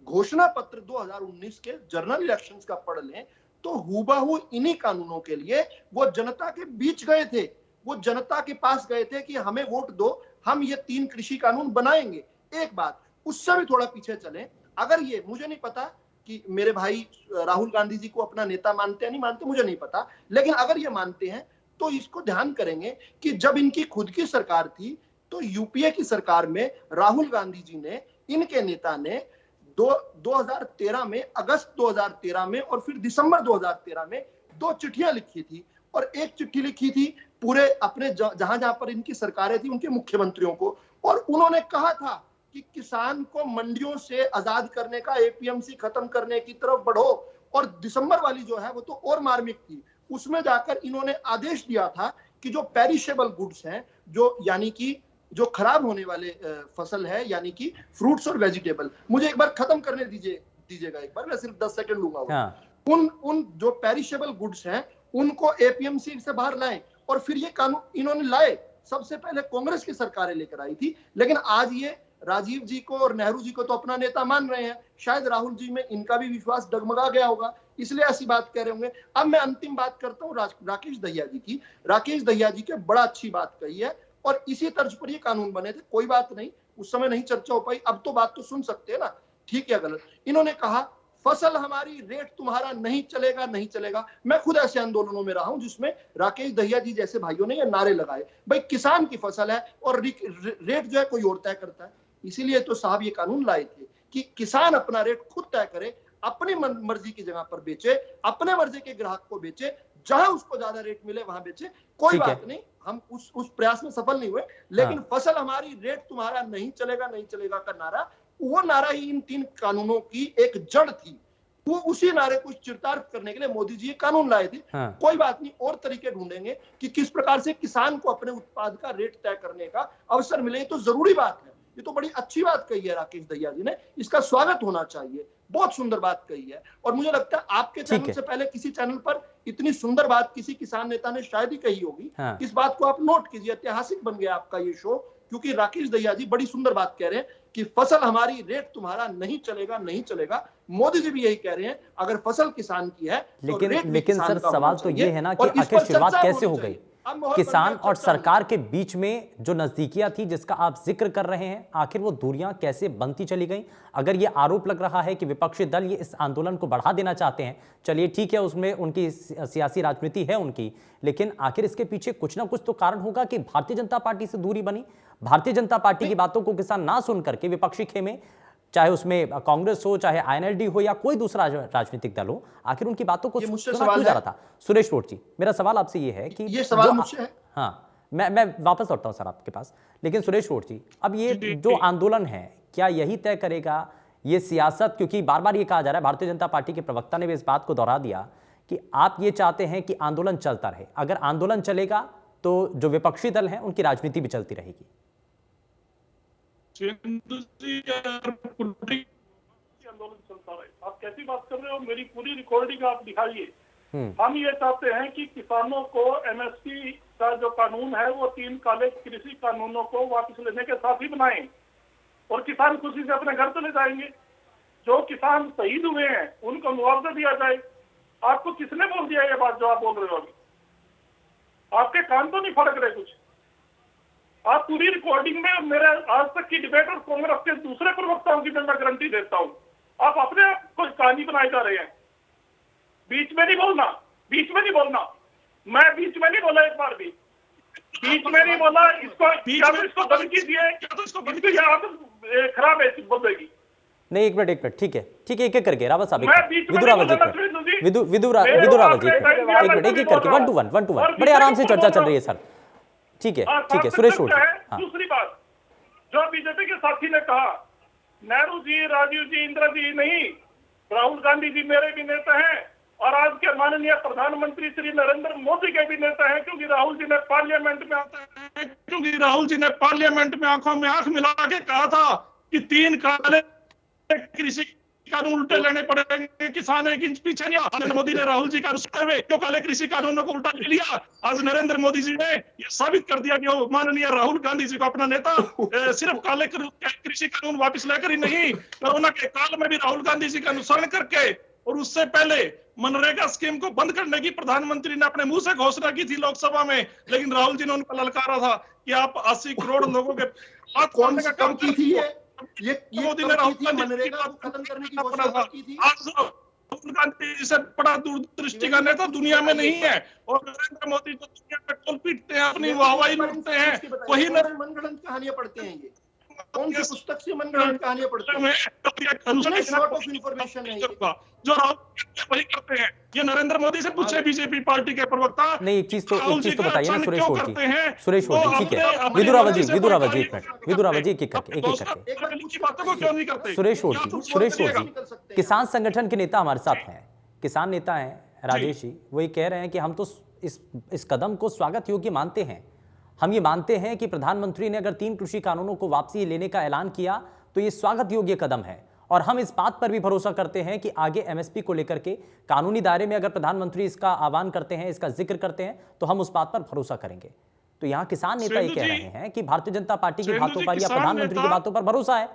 घोषणा पत्र 2019 के जनरल इलेक्शंस का पढ़ लें तो हूबहू इन्हीं कानूनों के लिए वो जनता के बीच गए थे, वो जनता के पास गए थे कि हमें वोट दो, हम ये 3 कृषि कानून बनाएंगे। एक बात, उससे भी थोड़ा पीछे चलें, अगर ये, मुझे नहीं पता कि मेरे भाई राहुल गांधी जी को अपना नेता मानते हैं नहीं मानते, मुझे नहीं पता, लेकिन अगर ये मानते हैं तो इसको ध्यान करेंगे कि जब इनकी खुद की सरकार थी तो यूपीए की सरकार में राहुल गांधी जी ने, इनके नेता ने 2013 में, अगस्त 2013 में और फिर दिसंबर 2013 में 2 चिट्ठियां लिखी थी, और एक चिट्ठी लिखी थी पूरे अपने जहां जहां पर इनकी सरकारें थी उनके मुख्यमंत्रियों को, और उन्होंने कहा था कि किसान को मंडियों से आजाद करने का, एपीएमसी खत्म करने की तरफ बढ़ो। और दिसंबर वाली जो है वो तो और मार्मिक थी, उसमें जाकर इन्होंने आदेश दिया था कि जो पेरिशेबल गुड्स हैं, जो यानी कि जो खराब होने वाले फसल है, यानी कि फ्रूट्स और वेजिटेबल, मुझे एक बार खत्म करने दीजिए दीजिएगा एक बार, मैं सिर्फ 10 सेकंड लूंगा। हाँ। उन जो पेरिशेबल गुड्स हैं उनको एपीएमसी से बाहर लाएं, और फिर ये कानून इन्होंने लाए, सबसे पहले कांग्रेस की सरकारें लेकर आई थी, लेकिन आज ये राजीव जी को और नेहरू जी को तो अपना नेता मान रहे हैं, शायद राहुल जी में इनका भी विश्वास डगमगा गया होगा, इसलिए ऐसी बात कह रहे होंगे। अब मैं अंतिम बात करता हूँ राकेश दहिया जी की। राकेश दहिया जी के बड़ा अच्छी बात कही है, और इसी तर्ज पर ये कानून बने थे। कोई बात नहीं, उस समय नहीं चर्चा हो पाई, अब तो बात तो सुन सकते हैं ना, ठीक या गलत। इन्होंने कहा फसल हमारी, रेट तुम्हारा नहीं चलेगा, नहीं चलेगा। मैं खुद ऐसे आंदोलनों में रहा हूं जिसमें राकेश दहिया जी जैसे भाइयों ने ये नारे लगाए, भाई किसान की फसल है और रेट जो है कोई और तय करता है। इसीलिए तो साहब ये कानून लाए थे कि किसान अपना रेट खुद तय करे, अपनी मर्जी की जगह पर बेचे, अपने मर्जी के ग्राहक को बेचे, जहां उसको ज्यादा रेट मिले वहां बेचे। कोई बात नहीं, हम उस प्रयास में सफल नहीं हुए, लेकिन फसल हमारी, रेट तुम्हारा नहीं चलेगा, नहीं चलेगा का नारा, वो नारा ही इन 3 कानूनों की एक जड़ थी। वो उसी नारे को चिरतार्थ करने के लिए मोदी जी ये कानून लाए थे। कोई बात नहीं, और तरीके ढूंढेंगे कि किस प्रकार से किसान को अपने उत्पाद का रेट तय करने का अवसर मिले। तो जरूरी बात है, ये तो बड़ी अच्छी बात कही है राकेश दहिया जी ने, इसका स्वागत होना चाहिए। बहुत सुंदर बात कही है, और मुझे लगता है आपके चैनल से पहले किसी चैनल पर इतनी सुंदर बात किसी किसान नेता ने शायद ही कही होगी। इस बात को आप नोट कीजिए, ऐतिहासिक बन गया आपका ये शो, क्योंकि राकेश दहिया जी बड़ी सुंदर बात कह रहे हैं कि फसल हमारी, रेट तुम्हारा नहीं चलेगा, नहीं चलेगा। मोदी जी भी यही कह रहे हैं, अगर फसल किसान की है तो लेकिन सर सवाल तो ये है ना कि आखिर शुरुआत कैसे हो गई किसान और सरकार के बीच में जो नजदीकियां थी जिसका आप जिक्र कर रहे हैं, आखिर वो दूरियां कैसे बनती चली गई? अगर ये आरोप लग रहा है कि विपक्षी दल ये इस आंदोलन को बढ़ा देना चाहते हैं, चलिए ठीक है, उसमें उनकी सियासी राजनीति है उनकी, लेकिन आखिर इसके पीछे कुछ ना कुछ तो कारण होगा कि भारतीय जनता पार्टी से दूरी बनी। भारतीय जनता पार्टी की बातों को किसान ना सुन करके विपक्षी खेमे, चाहे उसमें कांग्रेस हो, चाहे आईएनएलडी हो या कोई दूसरा राजनीतिक दल हो, आखिर उनकी बातों को सुना क्यों जा रहा था? सुरेश रोड जी, मेरा सवाल आपसे ये है कि ये सवाल मुझसे है। हाँ, मैं वापस लौटता हूं सर आपके पास, लेकिन सुरेश रोड जी, अब ये जो आंदोलन है क्या यही तय करेगा ये सियासत? क्योंकि बार बार ये कहा जा रहा है, भारतीय जनता पार्टी के प्रवक्ता ने भी इस बात को दोहरा दिया कि आप ये चाहते हैं कि आंदोलन चलता रहे, अगर आंदोलन चलेगा तो जो विपक्षी दल हैं उनकी राजनीति भी चलती रहेगी। आंदोलन चलता रहे, आप कैसी बात कर रहे हो? मेरी पूरी रिकॉर्डिंग आप दिखाइए। हम ये चाहते हैं कि किसानों को एमएसपी का जो कानून है वो 3 काले कृषि कानूनों को वापस लेने के साथ ही बनाएं, और किसान खुशी से अपने घर चले जाएंगे। जो किसान शहीद हुए हैं उनको मुआवजा दिया जाए। आपको किसने बोल दिया ये बात जो आप बोल रहे हो? अभी आपके कान तो नहीं फड़क रहे कुछ? आप पूरी रिकॉर्डिंग में मेरे आज तक की डिबेट और कांग्रेस के दूसरे प्रवक्ताओं की मैं गारंटी देता हूं, आप अपने आप को कहानी बनाए जा रहे हैं। बीच में नहीं बोलना, बीच में नहीं बोलना। मैं बीच में नहीं बोला, एक बार भी बीच में नहीं बोला। इसको बंद कीजिए, खराब है बोलेगी। नहीं, एक मिनट, ठीक है, एक करके रावत साहब, विदु रावत जी, विदु रावत जी, एक करके 1 to 1 बड़े आराम से चर्चा चल रही है सर। ठीक है सुरेश रोड। दूसरी बात, जो बीजेपी के साथी ने कहा, नेहरू जी, राजीव जी, इंदिरा जी नहीं, राहुल गांधी जी मेरे भी नेता हैं, और आज के माननीय प्रधानमंत्री श्री नरेंद्र मोदी के भी नेता हैं, क्योंकि राहुल जी ने पार्लियामेंट में आंखों में आंख मिला के कहा था कि 3 काले कृषि कानून उल्टे लेने पड़ेंगे, किसान एक इंच पीछे नहीं। नरेंद्र मोदी ने राहुल जी का जो काले कृषि कानूनों को उल्टा ले लिया। आज नरेंद्र मोदी जी ने ये साबित कर दिया कि वो माननीय राहुल गांधी जी को अपना नेता सिर्फ काले कृषि कानून वापस लेकर ही नहीं, कोरोना के काल में भी राहुल गांधी जी का अनुसरण करके, और उससे पहले मनरेगा स्कीम को बंद करने की प्रधानमंत्री ने अपने मुंह से घोषणा की थी लोकसभा में, लेकिन राहुल जी ने उनको ललकारा था कि आप 80 करोड़ लोगों के हाथ खोलने का काम की थी। ये मोदी ने राहुल गांधी मनरेगा को खत्म करने की घोषणा की थी। आज राहुल गांधी से बड़ा दूरदृष्टि का नेता दुनिया में नहीं है, और नरेंद्र मोदी जो दुनिया में टोल पीटते हैं, अपनी वाहवाही लूटते हैं, वही मनगढ़ंत कहानियां पढ़ते हैं। ये कौन सी पुस्तक से मनगढ़ंत कहानियां पढ़ते हैं? जो राहुल वही करते हैं। ये नरेंद्र मोदी से पूछे बीजेपी पार्टी के प्रवक्ता। नहीं, एक चीज तो बताइए ना सुरेश रोड जी, ठीक है, विदु रावत जी, एक मिनट, विदु रावत जी, एक करके सुरेश रोड जी, किसान संगठन के नेता हमारे साथ हैं, किसान नेता हैं राजेश जी, वही कह रहे हैं कि हम तो इस कदम को स्वागत योग्य मानते हैं। हम ये मानते हैं कि प्रधानमंत्री ने अगर 3 कृषि कानूनों को वापसी लेने का ऐलान किया तो ये स्वागत योग्य कदम है, और हम इस बात पर भी भरोसा करते हैं कि आगे एमएसपी को लेकर के कानूनी दायरे में अगर प्रधानमंत्री इसका आह्वान करते हैं, इसका जिक्र करते हैं, तो हम उस बात पर भरोसा करेंगे। तो यहां किसान नेता ये कह रहे हैं कि भारतीय जनता पार्टी की बातों पर या प्रधानमंत्री की बातों पर भरोसा है।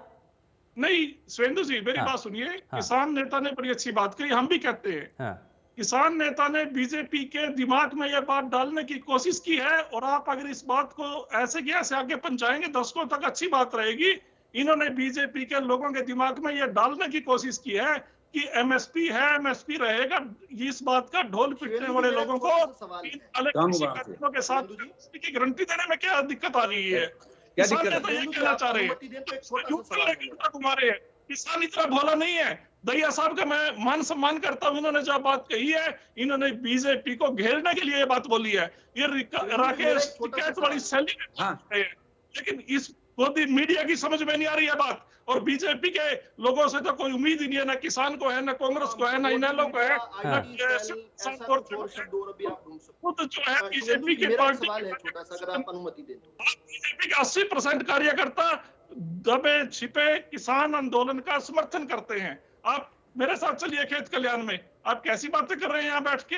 नहीं सुवेंदु जी, मेरी बात सुनिए। किसान नेता ने बड़ी अच्छी बात कही, हम भी कहते हैं। किसान नेता ने बीजेपी के दिमाग में यह बात डालने की कोशिश की है, और आप अगर इस बात को ऐसे की ऐसे आगे पहुंचाएंगे दशकों तक, अच्छी बात रहेगी। इन्होंने बीजेपी के लोगों के दिमाग में यह डालने की कोशिश की है कि एमएसपी है, एमएसपी रहेगा। इस बात का ढोल पिटने वाले लोगों को अलग के साथ की गारंटी देने में क्या दिक्कत आ रही है? किसान नेता ये कहना चाह रहे हैं तुम्हारे किसान इतना भोला नहीं है। दहिया साहब का मैं मान सम्मान करता हूं, इन्होंने जो बात कही है, इन्होंने बीजेपी को घेरने के लिए ये बात बोली है। ये राकेश टिकैत वाली शैली है, लेकिन इस मोदी मीडिया की समझ में नहीं आ रही है बात। और बीजेपी के लोगों से तो कोई उम्मीद ही नहीं है, ना किसान को है, ना कांग्रेस को है, ना इनेलो को है, खुद जो है बीजेपी के पार्टी बीजेपी के 80% कार्यकर्ता दबे छिपे किसान आंदोलन का समर्थन करते हैं। आप मेरे साथ चलिए खेत कल्याण में, आप कैसी बातें कर रहे हैं यहाँ बैठ के?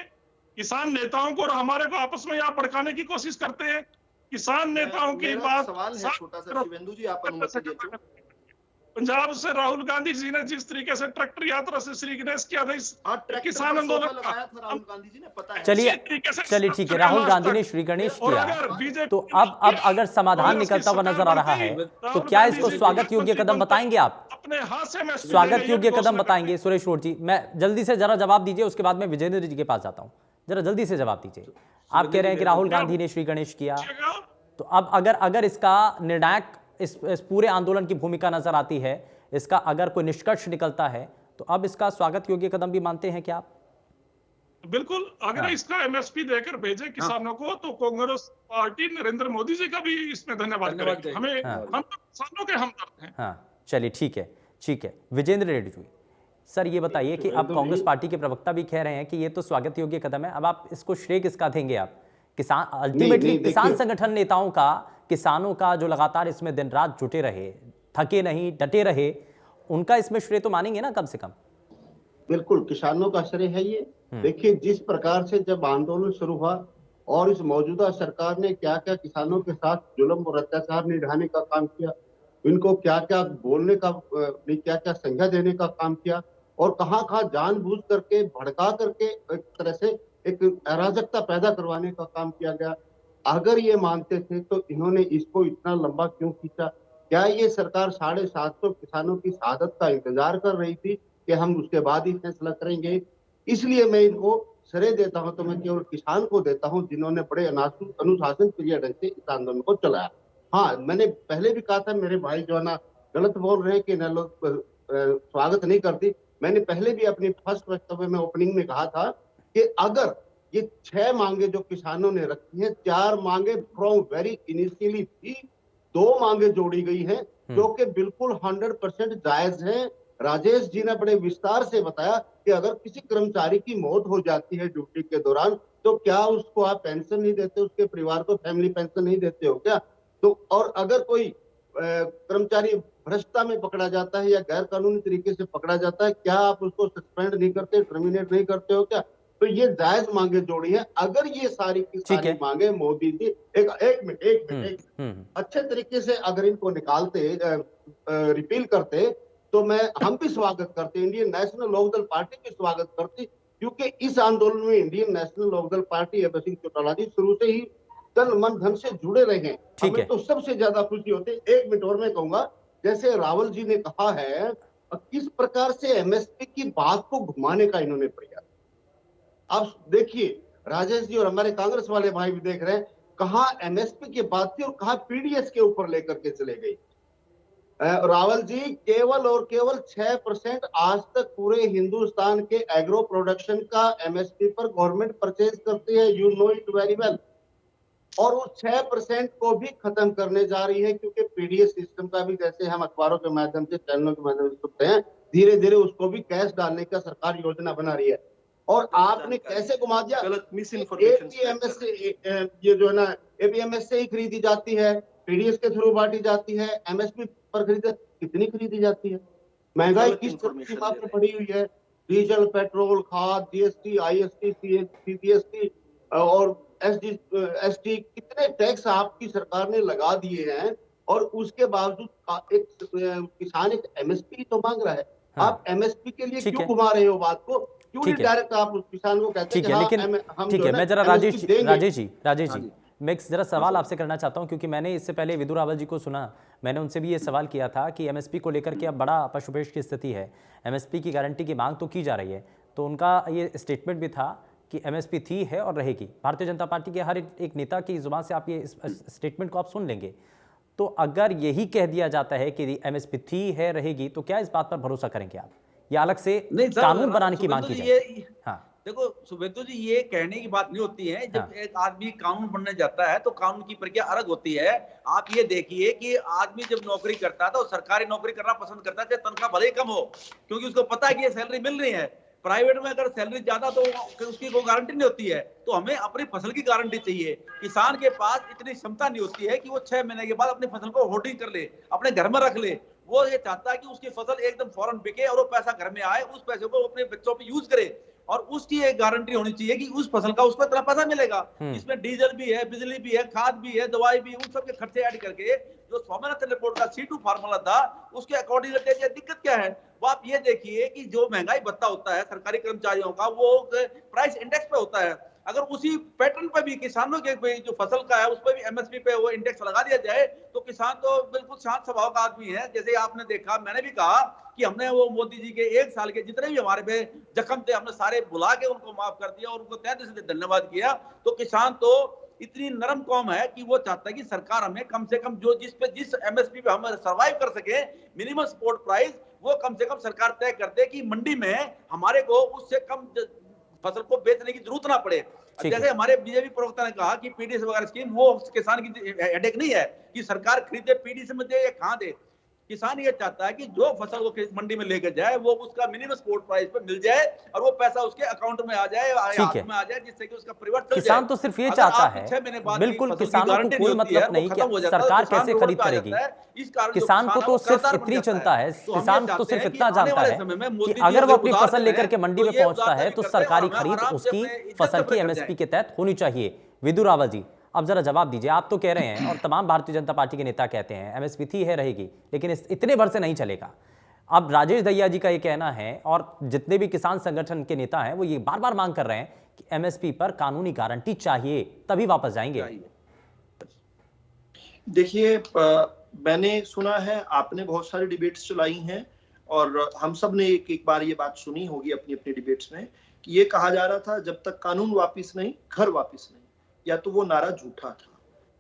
किसान नेताओं को और हमारे को आपस में यहाँ भड़काने की कोशिश करते हैं। किसान नेताओं की बात सवाल है छोटा सा शिवेंदु जी, आप अनुमति देते। पंजाब से राहुल गांधी जी ने जिस तरीके से ट्रैक्टर यात्रा से श्री गणेश किया था किसान आंदोलन लगाया था राहुल गांधी जी ने, पता है। चलिए ठीक है, राहुल गांधी ने श्री गणेश किया, तो अब अगर समाधान निकलता हुआ नजर आ रहा है, तो क्या इसको स्वागत योग्य कदम बताएंगे आप? अपने हाथ से स्वागत योग्य कदम बताएंगे सुरेश रोड जी? मैं जल्दी से जरा जवाब दीजिए, उसके बाद मैं विजेंद्र जी के पास जाता हूँ। जरा जल्दी से जवाब दीजिए। आप कह रहे हैं कि राहुल गांधी ने श्री गणेश किया, तो अब अगर इसका निर्णायक इस पूरे आंदोलन की भूमिका नजर आती है, इसका अगर कोई निष्कर्ष निकलता है, तो अब इसका स्वागत योग्य कदम भी मानते हैं क्या आप? बिल्कुल, अगर इसका एमएसपी देकर भेजे किसानों को, तो कांग्रेस पार्टी नरेंद्र मोदी जी का भी इसमें धन्यवाद करेगी। हमें हम किसानों के हमदर्द हैं। हाँ, चलिए ठीक है। विजेंद्र रेड्डी जी, सर ये बताइए कि अब कांग्रेस पार्टी के प्रवक्ता भी कह रहे हैं कि ये तो स्वागत योग्य कदम है, अब आप इसको श्रेय किसका देंगे? आप किसान, अल्टीमेटली किसान संगठन नेताओं का, किसानों का जो लगातार इसमें दिन रात जुटे रहे, थके नहीं, डटे रहे, उनका इसमें श्रेय तो मानेंगे ना कम से कम? बिल्कुल किसानों का श्रेय है ये। देखिए जिस प्रकार से जब आंदोलन शुरू हुआ और इस मौजूदा सरकार ने क्या क्या किसानों के साथ जुल्म और अत्याचार निभाने का काम किया, इनको क्या क्या बोलने का, क्या क्या संज्ञा देने का काम किया, और कहाँ कहाँ जानबूझ करके भड़का करके एक तरह से एक अराजकता पैदा करवाने का काम किया गया। अगर ये मानते थे तो इन्होंने इसको इतना लंबा क्यों खींचा? क्या ये सरकार 750 किसानों की शहादत का इंतजार कर रही थी कि हम उसके बाद ही फैसला करेंगे? इसलिए मैं इनको श्रेय देता हूं तो मैं केवल किसान को देता हूं, जिन्होंने बड़े अनुशासन प्रिय ढंग से इस आंदोलन को चलाया। हाँ, मैंने पहले भी कहा था, मेरे भाई जो है ना गलत बोल रहे हैं कि न लोग स्वागत नहीं करती। मैंने पहले भी अपनी फर्स्ट वक्तव्य में ओपनिंग में कहा था कि अगर ये 6 मांगे जो किसानों ने रखी हैं, 4 मांगे फ्रॉम वेरी इनिशियली थी, 2 मांगे जोड़ी गई हैं जो कि बिल्कुल 100% जायज हैं। राजेश जी ने बड़े विस्तार से बताया कि अगर किसी कर्मचारी की मौत हो जाती है ड्यूटी के दौरान, तो क्या उसको आप पेंशन नहीं देते, उसके परिवार को फैमिली पेंशन नहीं देते हो क्या? तो और अगर कोई कर्मचारी भ्रष्टता में पकड़ा जाता है या गैर कानूनी तरीके से पकड़ा जाता है, क्या आप उसको सस्पेंड नहीं करते, टर्मिनेट नहीं करते हो क्या? तो ये जायज मांगे जोड़ी है। अगर ये सारी की सारी मांगे मोदी जी एक मिनट अच्छे तरीके से अगर इनको निकालते, रिपील करते, तो हम भी स्वागत करते, इंडियन नेशनल लोकदल पार्टी भी स्वागत करती, क्योंकि इस आंदोलन में Indian national Lokdal party Abhay Singh Chautala जी शुरू से ही तन मन धन से जुड़े रहे हैं। हमें तो सबसे ज्यादा खुशी होती है। 1 मिनट और मैं कहूंगा, जैसे रावल जी ने कहा है, किस प्रकार से एमएसपी की बात को घुमाने का इन्होंने प्रयास। आप देखिए, राजेश जी और हमारे कांग्रेस वाले भाई भी देख रहे हैं, कहां एमएसपी की बात थी और कहां पीडीएस के ऊपर लेकर के चले गई। रावल जी, केवल और केवल 6% आज तक पूरे हिंदुस्तान के एग्रो प्रोडक्शन का एमएसपी पर गवर्नमेंट परचेज करती है, you know it very well. और उस 6% को भी खत्म करने जा रही है, क्योंकि पीडीएस सिस्टम का भी, जैसे हम अखबारों के माध्यम से, चैनलों के माध्यम से सुनते हैं, धीरे धीरे उसको भी कैश डालने का सरकार योजना बना रही है। और आपने कैसे घुमा दिया? एपीएमएस से ये जो है ना, एपीएमएस से ही खरीदी जाती है, पीडीएस के थ्रू बांटी जाती है, एमएसपी पर खरीदी कितनी खरीदी जाती है? महंगाई गलत किस इंफॉर्मेशन सीमा दे पे रहे हैं। बढ़ी हुई है। डीजल, पेट्रोल, खाद, जीएसटी, आईएसटी, सीजीएसटी और एसडी कितने टैक्स आपकी सरकार ने लगा दिए हैं, और उसके बावजूद एक किसान एक एमएसपी तो मांग रहा है। हाँ, आप एमएसपी के लिए ठीक क्यों है, घुमा रहे हो बात को? क्यों नहीं ठीक है, डायरेक्ट आप उस किसान को कहते हैं ठीक कि है, हाँ लेकिन हम ठीक जो है, है मैं ना जरा एमएसपी देंगे। राजेश हाँ जी, जी। मैं एक जरा हाँ सवाल सर। आपसे करना चाहता हूं, क्योंकि मैंने इससे पहले विदुर रावल जी को सुना। मैंने उनसे भी ये सवाल किया था कि एमएसपी को लेकर के अब बड़ा पशुपेश की स्थिति है, एमएसपी की गारंटी की मांग तो की जा रही है, तो उनका ये स्टेटमेंट भी था कि एमएसपी थी, है और रहेगी। भारतीय जनता पार्टी के हर एक नेता की जुबान से आप ये स्टेटमेंट को आप सुन लेंगे। तो अगर यही कह दिया जाता है कि एमएसपी थी, है, रहेगी, तो क्या इस बात पर भरोसा करेंगे आप, या अलग से नहीं सर, कानून बनाने की मांग शुभेंदु की जी, जाए? ये हाँ, देखो शुभेंदु जी, ये कहने की बात नहीं होती है। जब हाँ, एक आदमी कानून बनने जाता है तो कानून की प्रक्रिया अलग होती है। आप ये देखिए कि आदमी जब नौकरी करता है तो सरकारी नौकरी करना पसंद करता है, चाहे तनख्वाह भले ही कम हो, क्योंकि उसको पता है कि ये सैलरी मिल रही है। प्राइवेट में अगर सैलरी ज्यादा तो उसकी कोई गारंटी नहीं होती है। तो हमें अपनी फसल की गारंटी चाहिए। किसान के पास इतनी क्षमता नहीं होती है कि वो 6 महीने के बाद अपनी फसल को होल्डिंग कर ले, अपने घर में रख ले। वो ये चाहता है कि उसकी फसल एकदम फौरन बिके और वो पैसा घर में आए, उस पैसे को अपने बच्चों पे यूज करे। और उसकी एक गारंटी होनी चाहिए कि उस फसल का उसको इतना पैसा मिलेगा। इसमें डीजल भी है, बिजली भी है, खाद भी है, दवाई भी, उन सब के खर्चे ऐड करके जो स्वामीनाथन रिपोर्ट का C2 फार्मूला था उसके अकॉर्डिंग दिक्कत क्या है। वो आप ये देखिए कि जो महंगाई भत्ता होता है सरकारी कर्मचारियों का, वो प्राइस इंडेक्स पे होता है। अगर उसी पैटर्न पे भी किसानों के जो फसल का है उस पर भी एमएसपी पे वो इंडेक्स लगा दिया जाए तो किसान तो बिल्कुल शांत स्वभाव का आदमी है। जैसे आपने देखा, मैंने भी कहा कि हमने वो मोदी जी के 1 साल के जितने भी हमारे पे जख्म थे हमने सारे बुला के उनको माफ कर दिया और उनको तहे दिल से धन्यवाद किया। तो किसान तो इतनी नरम कौम है कि वो चाहता है कि सरकार हमें कम से कम जो जिस एमएसपी पे हम सर्वाइव कर सके, मिनिमम सपोर्ट प्राइस, वो कम से कम सरकार तय कर दे कि मंडी में हमारे को उससे कम फसल को बेचने की जरूरत ना पड़े। जैसे हमारे बीजेपी प्रवक्ता ने कहा कि पीडीएस वगैरह स्कीम वो किसान की हेडेक नहीं है कि सरकार खरीदे पीडीएस में दे या कहां दे। किसान ये चाहता है कि जो फसल वो मंडी में लेकर जाए वो उसका मिनिमम सपोर्ट प्राइस पे मिल जाए और वो पैसा उसके अकाउंट में आ जाए, हाथ में आ जाए, जिससे कि उसका परिवार चल जाए। किसान तो सिर्फ ये चाहता है, बिल्कुल किसानों को कोई मतलब नहीं कि सरकार कैसे खरीद करेगी। किसान को तो सिर्फ इतनी चिंता है, किसान तो सिर्फ इतना जानता है कि अगर वो अपनी फसल लेकर के मंडी में पहुंचता है तो सरकारी खरीद उसकी फसल की एमएसपी के तहत होनी चाहिए। विदुर रावल जी, अब जरा जवाब दीजिए। आप तो कह रहे हैं और तमाम भारतीय जनता पार्टी के नेता कहते हैं एमएसपी थी, है, रहेगी, लेकिन इतने भर से नहीं चलेगा। अब राजेश दहिया जी का ये कहना है और जितने भी किसान संगठन के नेता हैं वो ये बार बार मांग कर रहे हैं कि एमएसपी पर कानूनी गारंटी चाहिए, तभी वापस जाएंगे। देखिए, मैंने सुना है, आपने बहुत सारी डिबेट्स चलाई हैं और हम सब ने एक बार ये बात सुनी होगी अपनी अपनी डिबेट्स में कि ये कहा जा रहा था जब तक कानून वापिस नहीं, घर वापिस नहीं। या तो वो नारा झूठा था।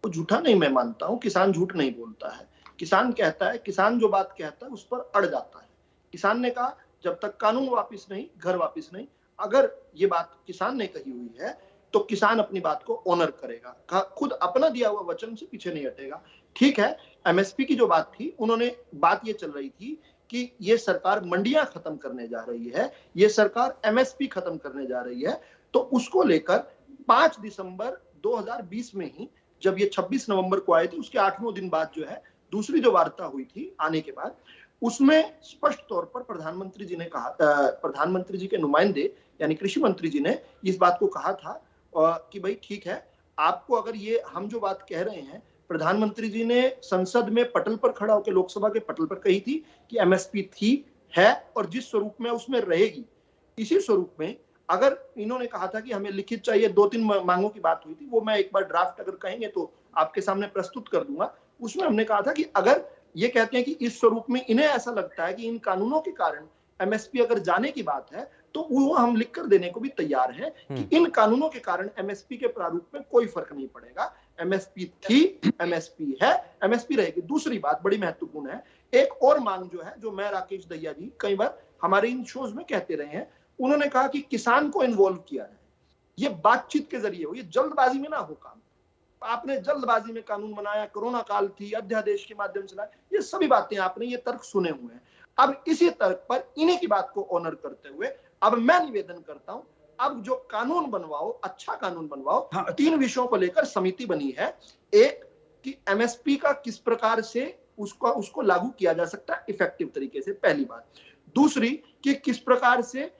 वो झूठा नहीं मैं मानता हूँ, किसान झूठ नहीं बोलता है। किसान कहता है, किसान जो बात कहता है उस पर अड़ जाता है। किसान ने कहा जब तक कानून वापिस नहीं, घर वापिस नहीं। अगर ये बात किसान ने कही हुई है तो किसान अपनी बात को ऑनर करेगा, खुद अपना दिया हुआ वचन से पीछे नहीं हटेगा। ठीक है, एमएसपी की जो बात थी, उन्होंने बात ये चल रही थी कि ये सरकार मंडियां खत्म करने जा रही है, ये सरकार एमएसपी खत्म करने जा रही है। तो उसको लेकर 5 दिसंबर 2020 में ही जब ये 26 नवंबर को आए थे, उसके 8वें दिन बाद जो है दूसरी जो वार्ता हुई थी आने के बाद, उसमें स्पष्ट तौर पर प्रधानमंत्री जी ने कहा, प्रधानमंत्री जी के नुमाइंदे यानी कृषि मंत्री जी ने इस बात को कहा था कि भाई ठीक है, आपको अगर ये हम जो बात कह रहे हैं, प्रधानमंत्री जी ने संसद में पटल पर खड़ा होकर, लोकसभा के पटल पर कही थी कि एमएसपी थी, है और जिस स्वरूप में उसमें रहेगी, इसी स्वरूप में। अगर इन्होंने कहा था कि हमें लिखित चाहिए, 2-3 मांगों की बात हुई थी, वो मैं एक बार ड्राफ्ट अगर कहेंगे तो आपके सामने प्रस्तुत कर दूंगा। उसमें हमने कहा था कि अगर ये कहते हैं कि इस स्वरूप में इन्हें ऐसा लगता है कि इन कानूनों के कारण एमएसपी अगर जाने की बात है, तो वो हम लिख कर देने को भी तैयार हैं कि इन कानूनों के कारण एमएसपी के प्रारूप में कोई फर्क नहीं पड़ेगा। एमएसपी थी, एमएसपी है, एमएसपी रहेगी। दूसरी बात बड़ी महत्वपूर्ण है, एक और मांग जो है, जो मैं राकेश दहिया जी कई बार हमारे इन शोज में कहते रहे हैं, उन्होंने कहा कि किसान को इन्वॉल्व किया जाए, ये बातचीत के जरिए हो, ये जल्दबाजी में ना हो काम। आपने जल्दबाजी में कानून बनाया, कोरोना काल थी, अध्यादेश के माध्यम से, ये सभी बातें आपने ये तर्क सुने हुए हैं। अब इसी तर्क पर इन्हीं की बात को ऑनर करते हुए अब मैं निवेदन करता हूं, अब जो कानून बनवाओ, अच्छा कानून बनवाओ। हाँ। 3 विषयों को लेकर समिति बनी है। एक कि एमएसपी का किस प्रकार से उसको लागू किया जा सकता है इफेक्टिव तरीके से, पहली बात। दूसरी कि किस प्रकार से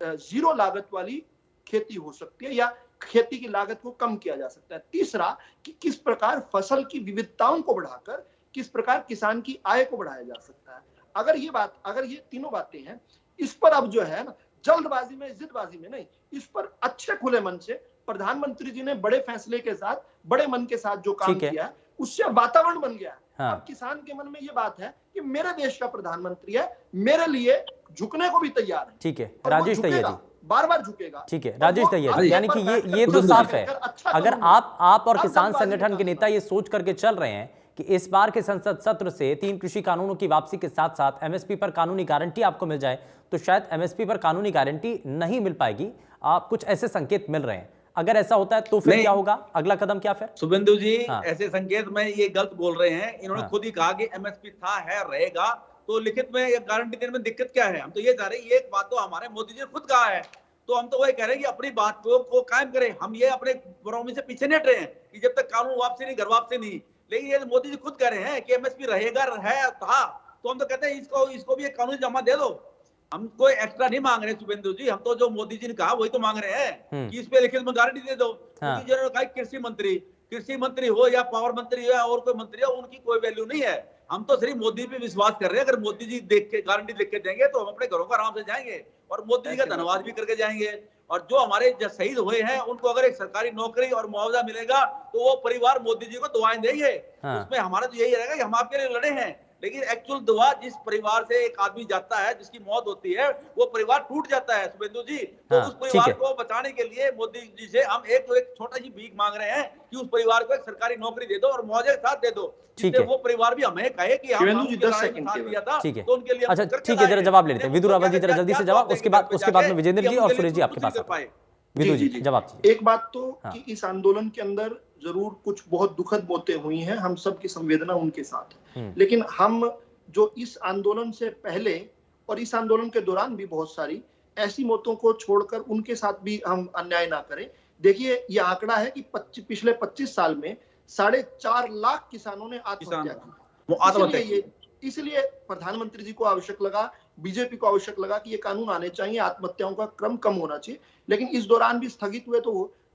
जीरो लागत वाली खेती हो सकती है या खेती की लागत को कम किया जा सकता है। तीसरा कि किस प्रकार फसल की विविधताओं को बढ़ाकर किस प्रकार किसान की आय को बढ़ाया जा सकता है। अगर ये तीनों बातें हैं, इस पर अब जो है ना जल्दबाजी में, जिदबाजी में नहीं, इस पर अच्छे खुले मन से प्रधानमंत्री जी ने बड़े फैसले के साथ, बड़े मन के साथ जो काम किया है, उससे वातावरण बन गया है। हाँ। अब किसान के मन में ये बात है कि मेरे देश का प्रधानमंत्री है, मेरे लिए झुकने को भी तैयार है। ठीक है राजेश दहिया जी, बार बार झुकेगा। ठीक है राजेश दहिया जी, यानी कि ये तो साफ है, अगर आप और किसान संगठन के नेता ये सोच करके चल रहे हैं कि इस बार के संसद सत्र से 3 कृषि कानूनों की वापसी के साथ साथ एमएसपी पर कानूनी गारंटी आपको मिल जाए, तो शायद एमएसपी पर कानूनी गारंटी नहीं मिल पाएगी। आप कुछ ऐसे संकेत मिल रहे हैं, अगर ऐसा होता है तो फिर क्या होगा, अगला कदम क्या फिर? शुभेंदु जी, हाँ। ऐसे संकेत में ये गलत बोल रहे हैं। इन्होंने खुद ही कहा कि एमएसपी था, है, रहेगा, तो लिखित में ये गारंटी देने में दिक्कत क्या है? हम तो ये चाह रहे हैं, ये एक बात तो हमारे मोदी जी ने खुद कहा है, तो हम तो वही कह रहे हैं कि अपनी बात को कायम करें। हम ये अपने प्रॉमिस से पीछे नहीं हट रहे हैं कि जब तक कानून वापसी नहीं, घर वापसी नहीं। लेकिन ये मोदी जी खुद कह रहे हैं कि एमएसपी रहेगा, है, था, तो हम तो कहते हैं इसको भी एक कानूनी जमा दे दो। हम कोई एक्स्ट्रा नहीं मांग रहे शुभेंदु जी, हम तो जो मोदी जी ने कहा वही तो मांग रहे हैं कि इस पे लिखित में गारंटी दे दो। हाँ। मोदी जी ने कहा कृषि मंत्री हो या पावर मंत्री हो या और कोई मंत्री हो, उनकी कोई वैल्यू नहीं है। हम तो सिर्फ मोदी पे विश्वास कर रहे हैं। अगर मोदी जी देख के गारंटी लिख के देंगे तो हम अपने घरों को आराम से जाएंगे और मोदी जी का धन्यवाद भी करके जाएंगे। और जो हमारे शहीद हुए हैं उनको अगर एक सरकारी नौकरी और मुआवजा मिलेगा तो वो परिवार मोदी जी को दुआएं देंगे। हाँ। उसमें हमारा तो यही रहेगा कि हम आपके लिए लड़े हैं, लेकिन एक्चुअल दुआ जिस परिवार से एक आदमी जाता है, जिसकी मौत होती है, वो परिवार टूट जाता है शुभेंदु जी। तो हाँ, उस परिवार को बचाने के लिए मोदी जी से हम एक छोटा सी भीख मांग रहे हैं कि उस परिवार को एक सरकारी नौकरी दे दो और मुआवजे के साथ दे दो, जिससे वो परिवार भी हमें कहे कि हम शिवेंदु जी 10 सेकंड साथ दिया था। ठीक है, तो उनके लिए अच्छा ठीक है, जरा जवाब ले लेते हैं विदुर रावल जी, जरा जल्दी से जवाब, उसके बाद में विजेंद्र जी और सुरेश जी आपके पास आते हैं। विदुर जी जवाब दीजिए। एक बात तो हाँ। कि इस आंदोलन के अंदर जरूर कुछ बहुत दुखद मौतें हुई हैं, हम सब की संवेदना उनके साथ है, लेकिन हम जो इस आंदोलन से पहले और इस आंदोलन के दौरान भी बहुत सारी ऐसी मौतों को छोड़कर उनके साथ भी हम अन्याय ना करें। देखिए ये आंकड़ा है कि पिछले 25 साल में 4.5 लाख किसानों ने आत्महत्या की। इसलिए प्रधानमंत्री जी को आवश्यक लगा, बीजेपी को आवश्यक लगा कि ये कानून आने चाहिए, आत्महत्याओं का क्रम कम होना चाहिए। लेकिन इस दौरान भी स्थगित हुए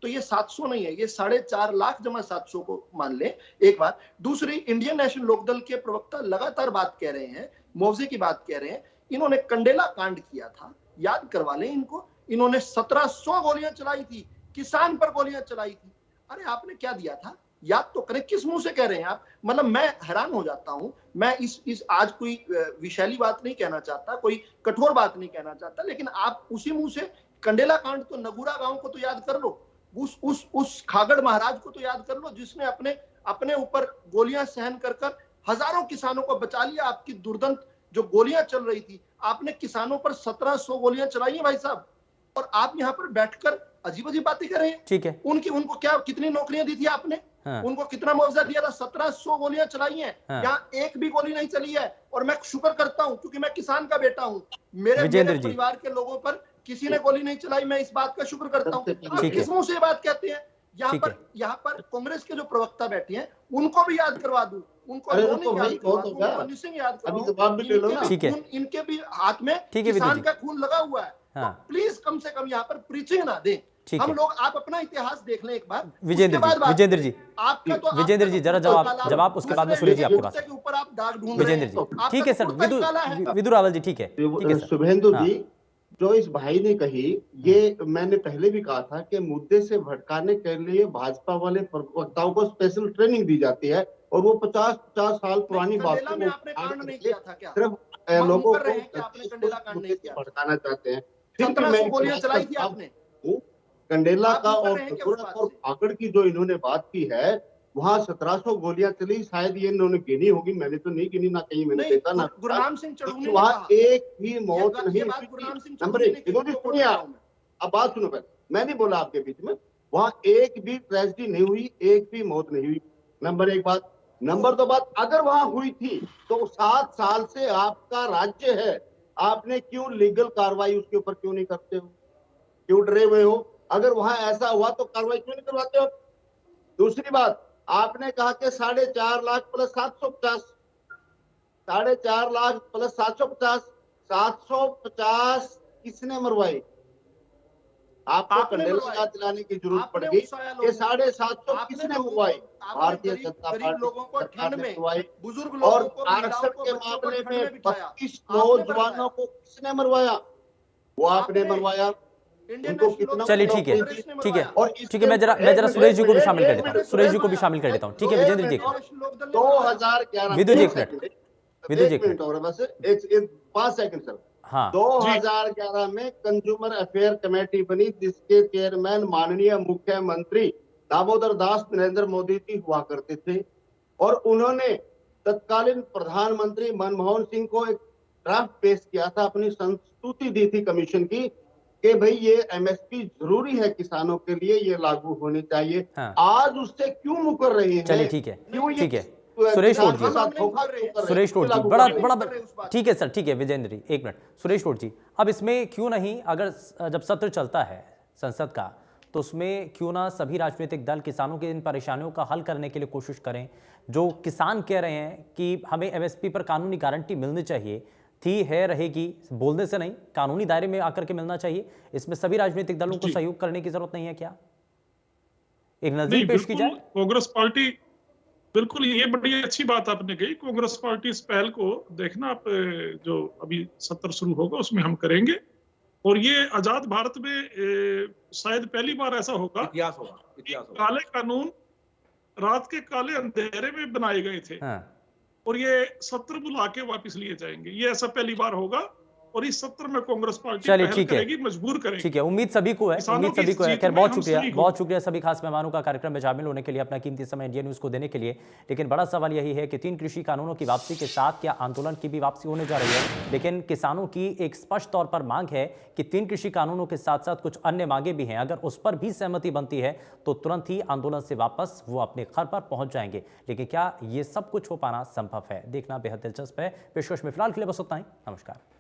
तो ये 700 नहीं है, ये 4.5 लाख जमा 700 को मान ले, एक बात। दूसरी, इंडियन नेशनल लोकदल के प्रवक्ता लगातार बात कह रहे हैं, मुआवजे की बात कह रहे हैं। इन्होंने कंडेला कांड किया था, याद करवा लें इनको। इन्होंने 1700 गोलियां चलाई थी, किसान पर गोलियां चलाई थी। अरे आपने क्या दिया था, याद तो करें। किस मुंह से कह रहे हैं आप? मतलब मैं हैरान हो जाता हूं। मैं इस आज कोई विशैली बात नहीं कहना चाहता, कोई कठोर बात नहीं कहना चाहता, लेकिन आप उसी मुंह से कंडेला कांड तो नगुरा गांव को तो याद कर लो, उस खागड़ महाराज को तो याद कर लो, जिसने अपने ऊपर गोलियां सहन कर हजारों किसानों को बचा लिया। आपकी दुर्दंत जो गोलियां चल रही थी, आपने किसानों पर 1700 गोलियां चलाई हैं भाई साहब, और आप यहाँ पर बैठकर अजीब अजीब बातें कर रहे हैं। ठीक है, उनको क्या कितनी नौकरियां दी थी आपने? हाँ। उनको कितना मुआवजा दिया था? 1700 गोलियां चलाई हैं, हाँ। यहाँ एक भी गोली नहीं चली है। और मैं शुक्र करता हूं क्योंकि मैं किसान का बेटा हूं, मेरे परिवार के लोगों पर किसी ने गोली नहीं चलाई। मैं इस बात का शुक्र करता हूं। किस मुंह से ये बात कहते हैं? यहाँ पर कांग्रेस के जो प्रवक्ता बैठे हैं उनको भी याद करवा दूं, उनको मनु सिंह याद करवाऊं, इनके भी हाथ में किसान का खून लगा हुआ है। तो प्लीज कम से कम यहाँ पर प्रीचिंग ना दें। हम लोग, आप अपना इतिहास देख लें एक बार। विजेंद्र जी आपका तो विजेंद्र जी जरा जवाब उसके बाद में सुरेश जी आपके पास के ऊपर आप दाग ढूंढ विजेंद्र जी। ठीक है सर, विदुर रावल जी ठीक है। शुभेंदु जी, जो इस भाई ने कही, ये मैंने पहले भी कहा था कि मुद्दे से भटकाने के लिए भाजपा वाले प्रवक्ताओं को स्पेशल ट्रेनिंग दी जाती है, और वो 50 साल पुरानी बातों को सिर्फ लोगों को भटकाना चाहते हैं। गोलियां चलाई थी आपने कंडेला का और भागड़ की जो इन्होंने बात की है, वहाँ 1700 गोलियां चली, शायद ये इन्होंने गिनी होगी, मैंने तो नहीं गिनी, ना कहीं मैंने देखा ना। गुरनाम सिंह चढ़ूने वहाँ एक भी मौत नहीं। नंबर एक, सुनिए आप, अब बात सुनो पहले, मैं नहीं बोला आपके बीच में। वहाँ एक भी ट्रेजेडी नहीं हुई, एक भी मौत नहीं हुई। नंबर एक बात। नंबर दो बात, अगर वहाँ हुई थी तो 7 साल से आपका राज्य है, आपने क्यों लीगल कार्रवाई उसके ऊपर क्यों नहीं करते हो? क्यों डरे हुए हो? अगर वहां ऐसा हुआ तो कार्रवाई क्यों नहीं करवाते हो? दूसरी बात, आपने कहा कि 4.5 लाख प्लस 750, 4.5 लाख प्लस 750 किसने मरवाई? आपको आपने कंडेल मरवाई। याद दिलाने की जरूरत आपने पड़ेगी उकसाया कि लोगों को। 750 आपने किसने लोगों को- मरवाई? आपने भारतीय गरीब- जनता गरीब पार्टी लोगों को सरकार ठंड ने में, मरवाई। बुजुर्ग और लोगों को, महिलाओं आरक्षण को, के बच्चों को मामले ठंड में में बिठाया। 32 आपने नौजवानों को किसने मरवाया? वो आपने आपने। मरवाया। इंडियन उनको नेशनल कितना लोकदल चलिए नौकरी ठीक है, दी? ठीक है, और ठीक है। मैं जरा सुरेश जी को भी शामिल कर लेता हूँ, सुरेश जी को भी शामिल कर लेता हूँ। ठीक है विजेंद्र जी, एक मिनट। 2011 विदु जी, एक मिनट। विदु जी, एक मिनट और बस 5 सेकंड सर। हाँ 2011 में कंज्यूमर अफेयर कमेटी बनी, जिसके चेयरमैन माननीय मुख्यमंत्री दामोदर दास नरेंद्र मोदी जी हुआ करते थे। और उन्होंने तत्कालीन प्रधानमंत्री मनमोहन सिंह को एक ड्राफ्ट पेश किया था, अपनी संस्तुति दी थी कमीशन की कि भाई ये एमएसपी जरूरी है किसानों के लिए, ये लागू होनी चाहिए। हाँ। आज उससे क्यों मुकर रही है? चलिए ठीक है, क्यों ये ठीक है। सुरेश किसान रोड के जी, साथ धोखा क्यों कर रहे हैं? सुरेश रोड जी, लागू बड़ा कर रहे बड़ा हैं। ठीक है सर, ठीक है विजेंद्र जी, एक मिनट। सुरेश रोड जी, अब इसमें क्यों नहीं, अगर जब सत्र चलता है संसद का, तो उसमें क्यों ना सभी राजनीतिक दल किसानों की इन परेशानियों का हल करने के लिए कोशिश करें। जो किसान कह रहे हैं कि हमें एमएसपी पर कानूनी गारंटी मिलनी चाहिए, थी है रहेगी, बोलने से नहीं, कानूनी दायरे में आकर के मिलना चाहिए। इसमें सभी राजनीतिक दलों को सहयोग करने की जरूरत नहीं है क्या? एक नजर पेश की जाए। कांग्रेस पार्टी, बिल्कुल ये बड़ी अच्छी बात आपने कही। कांग्रेस पार्टी इस पहल को देखना, आप जो अभी सत्र शुरू होगा उसमें हम करेंगे। और ये आजाद भारत में शायद पहली बार ऐसा होगा, इतिहास होगा। काले कानून रात के काले अंधेरे में बनाए गए थे। हाँ। और ये सत्र बुला के वापस लिए जाएंगे, ये ऐसा पहली बार होगा। और इस सत्र में कांग्रेस पार्टी पहल करेगी, मजबूर करेगी। ठीक है, उम्मीद सभी को है, उम्मीद सभी को है। खैर बहुत शुक्रिया सभी खास मेहमानों का कार्यक्रम में शामिल होने के लिए, अपना कीमती समय इंडिया न्यूज को देने के लिए। लेकिन बड़ा सवाल यही है कि 3 कृषि कानूनों की वापसी के साथ क्या आंदोलन की भी वापसी होने जा रही है? लेकिन किसानों की एक स्पष्ट तौर पर मांग है कि 3 कृषि कानूनों के साथ साथ कुछ अन्य मांगे भी हैं। अगर उस पर भी सहमति बनती है तो तुरंत ही आंदोलन से वापस वो अपने घर पर पहुंच जाएंगे। लेकिन क्या ये सब कुछ हो पाना संभव है, देखना बेहद दिलचस्प है। पेशकश में फिलहाल के लिए बस उतना ही। नमस्कार।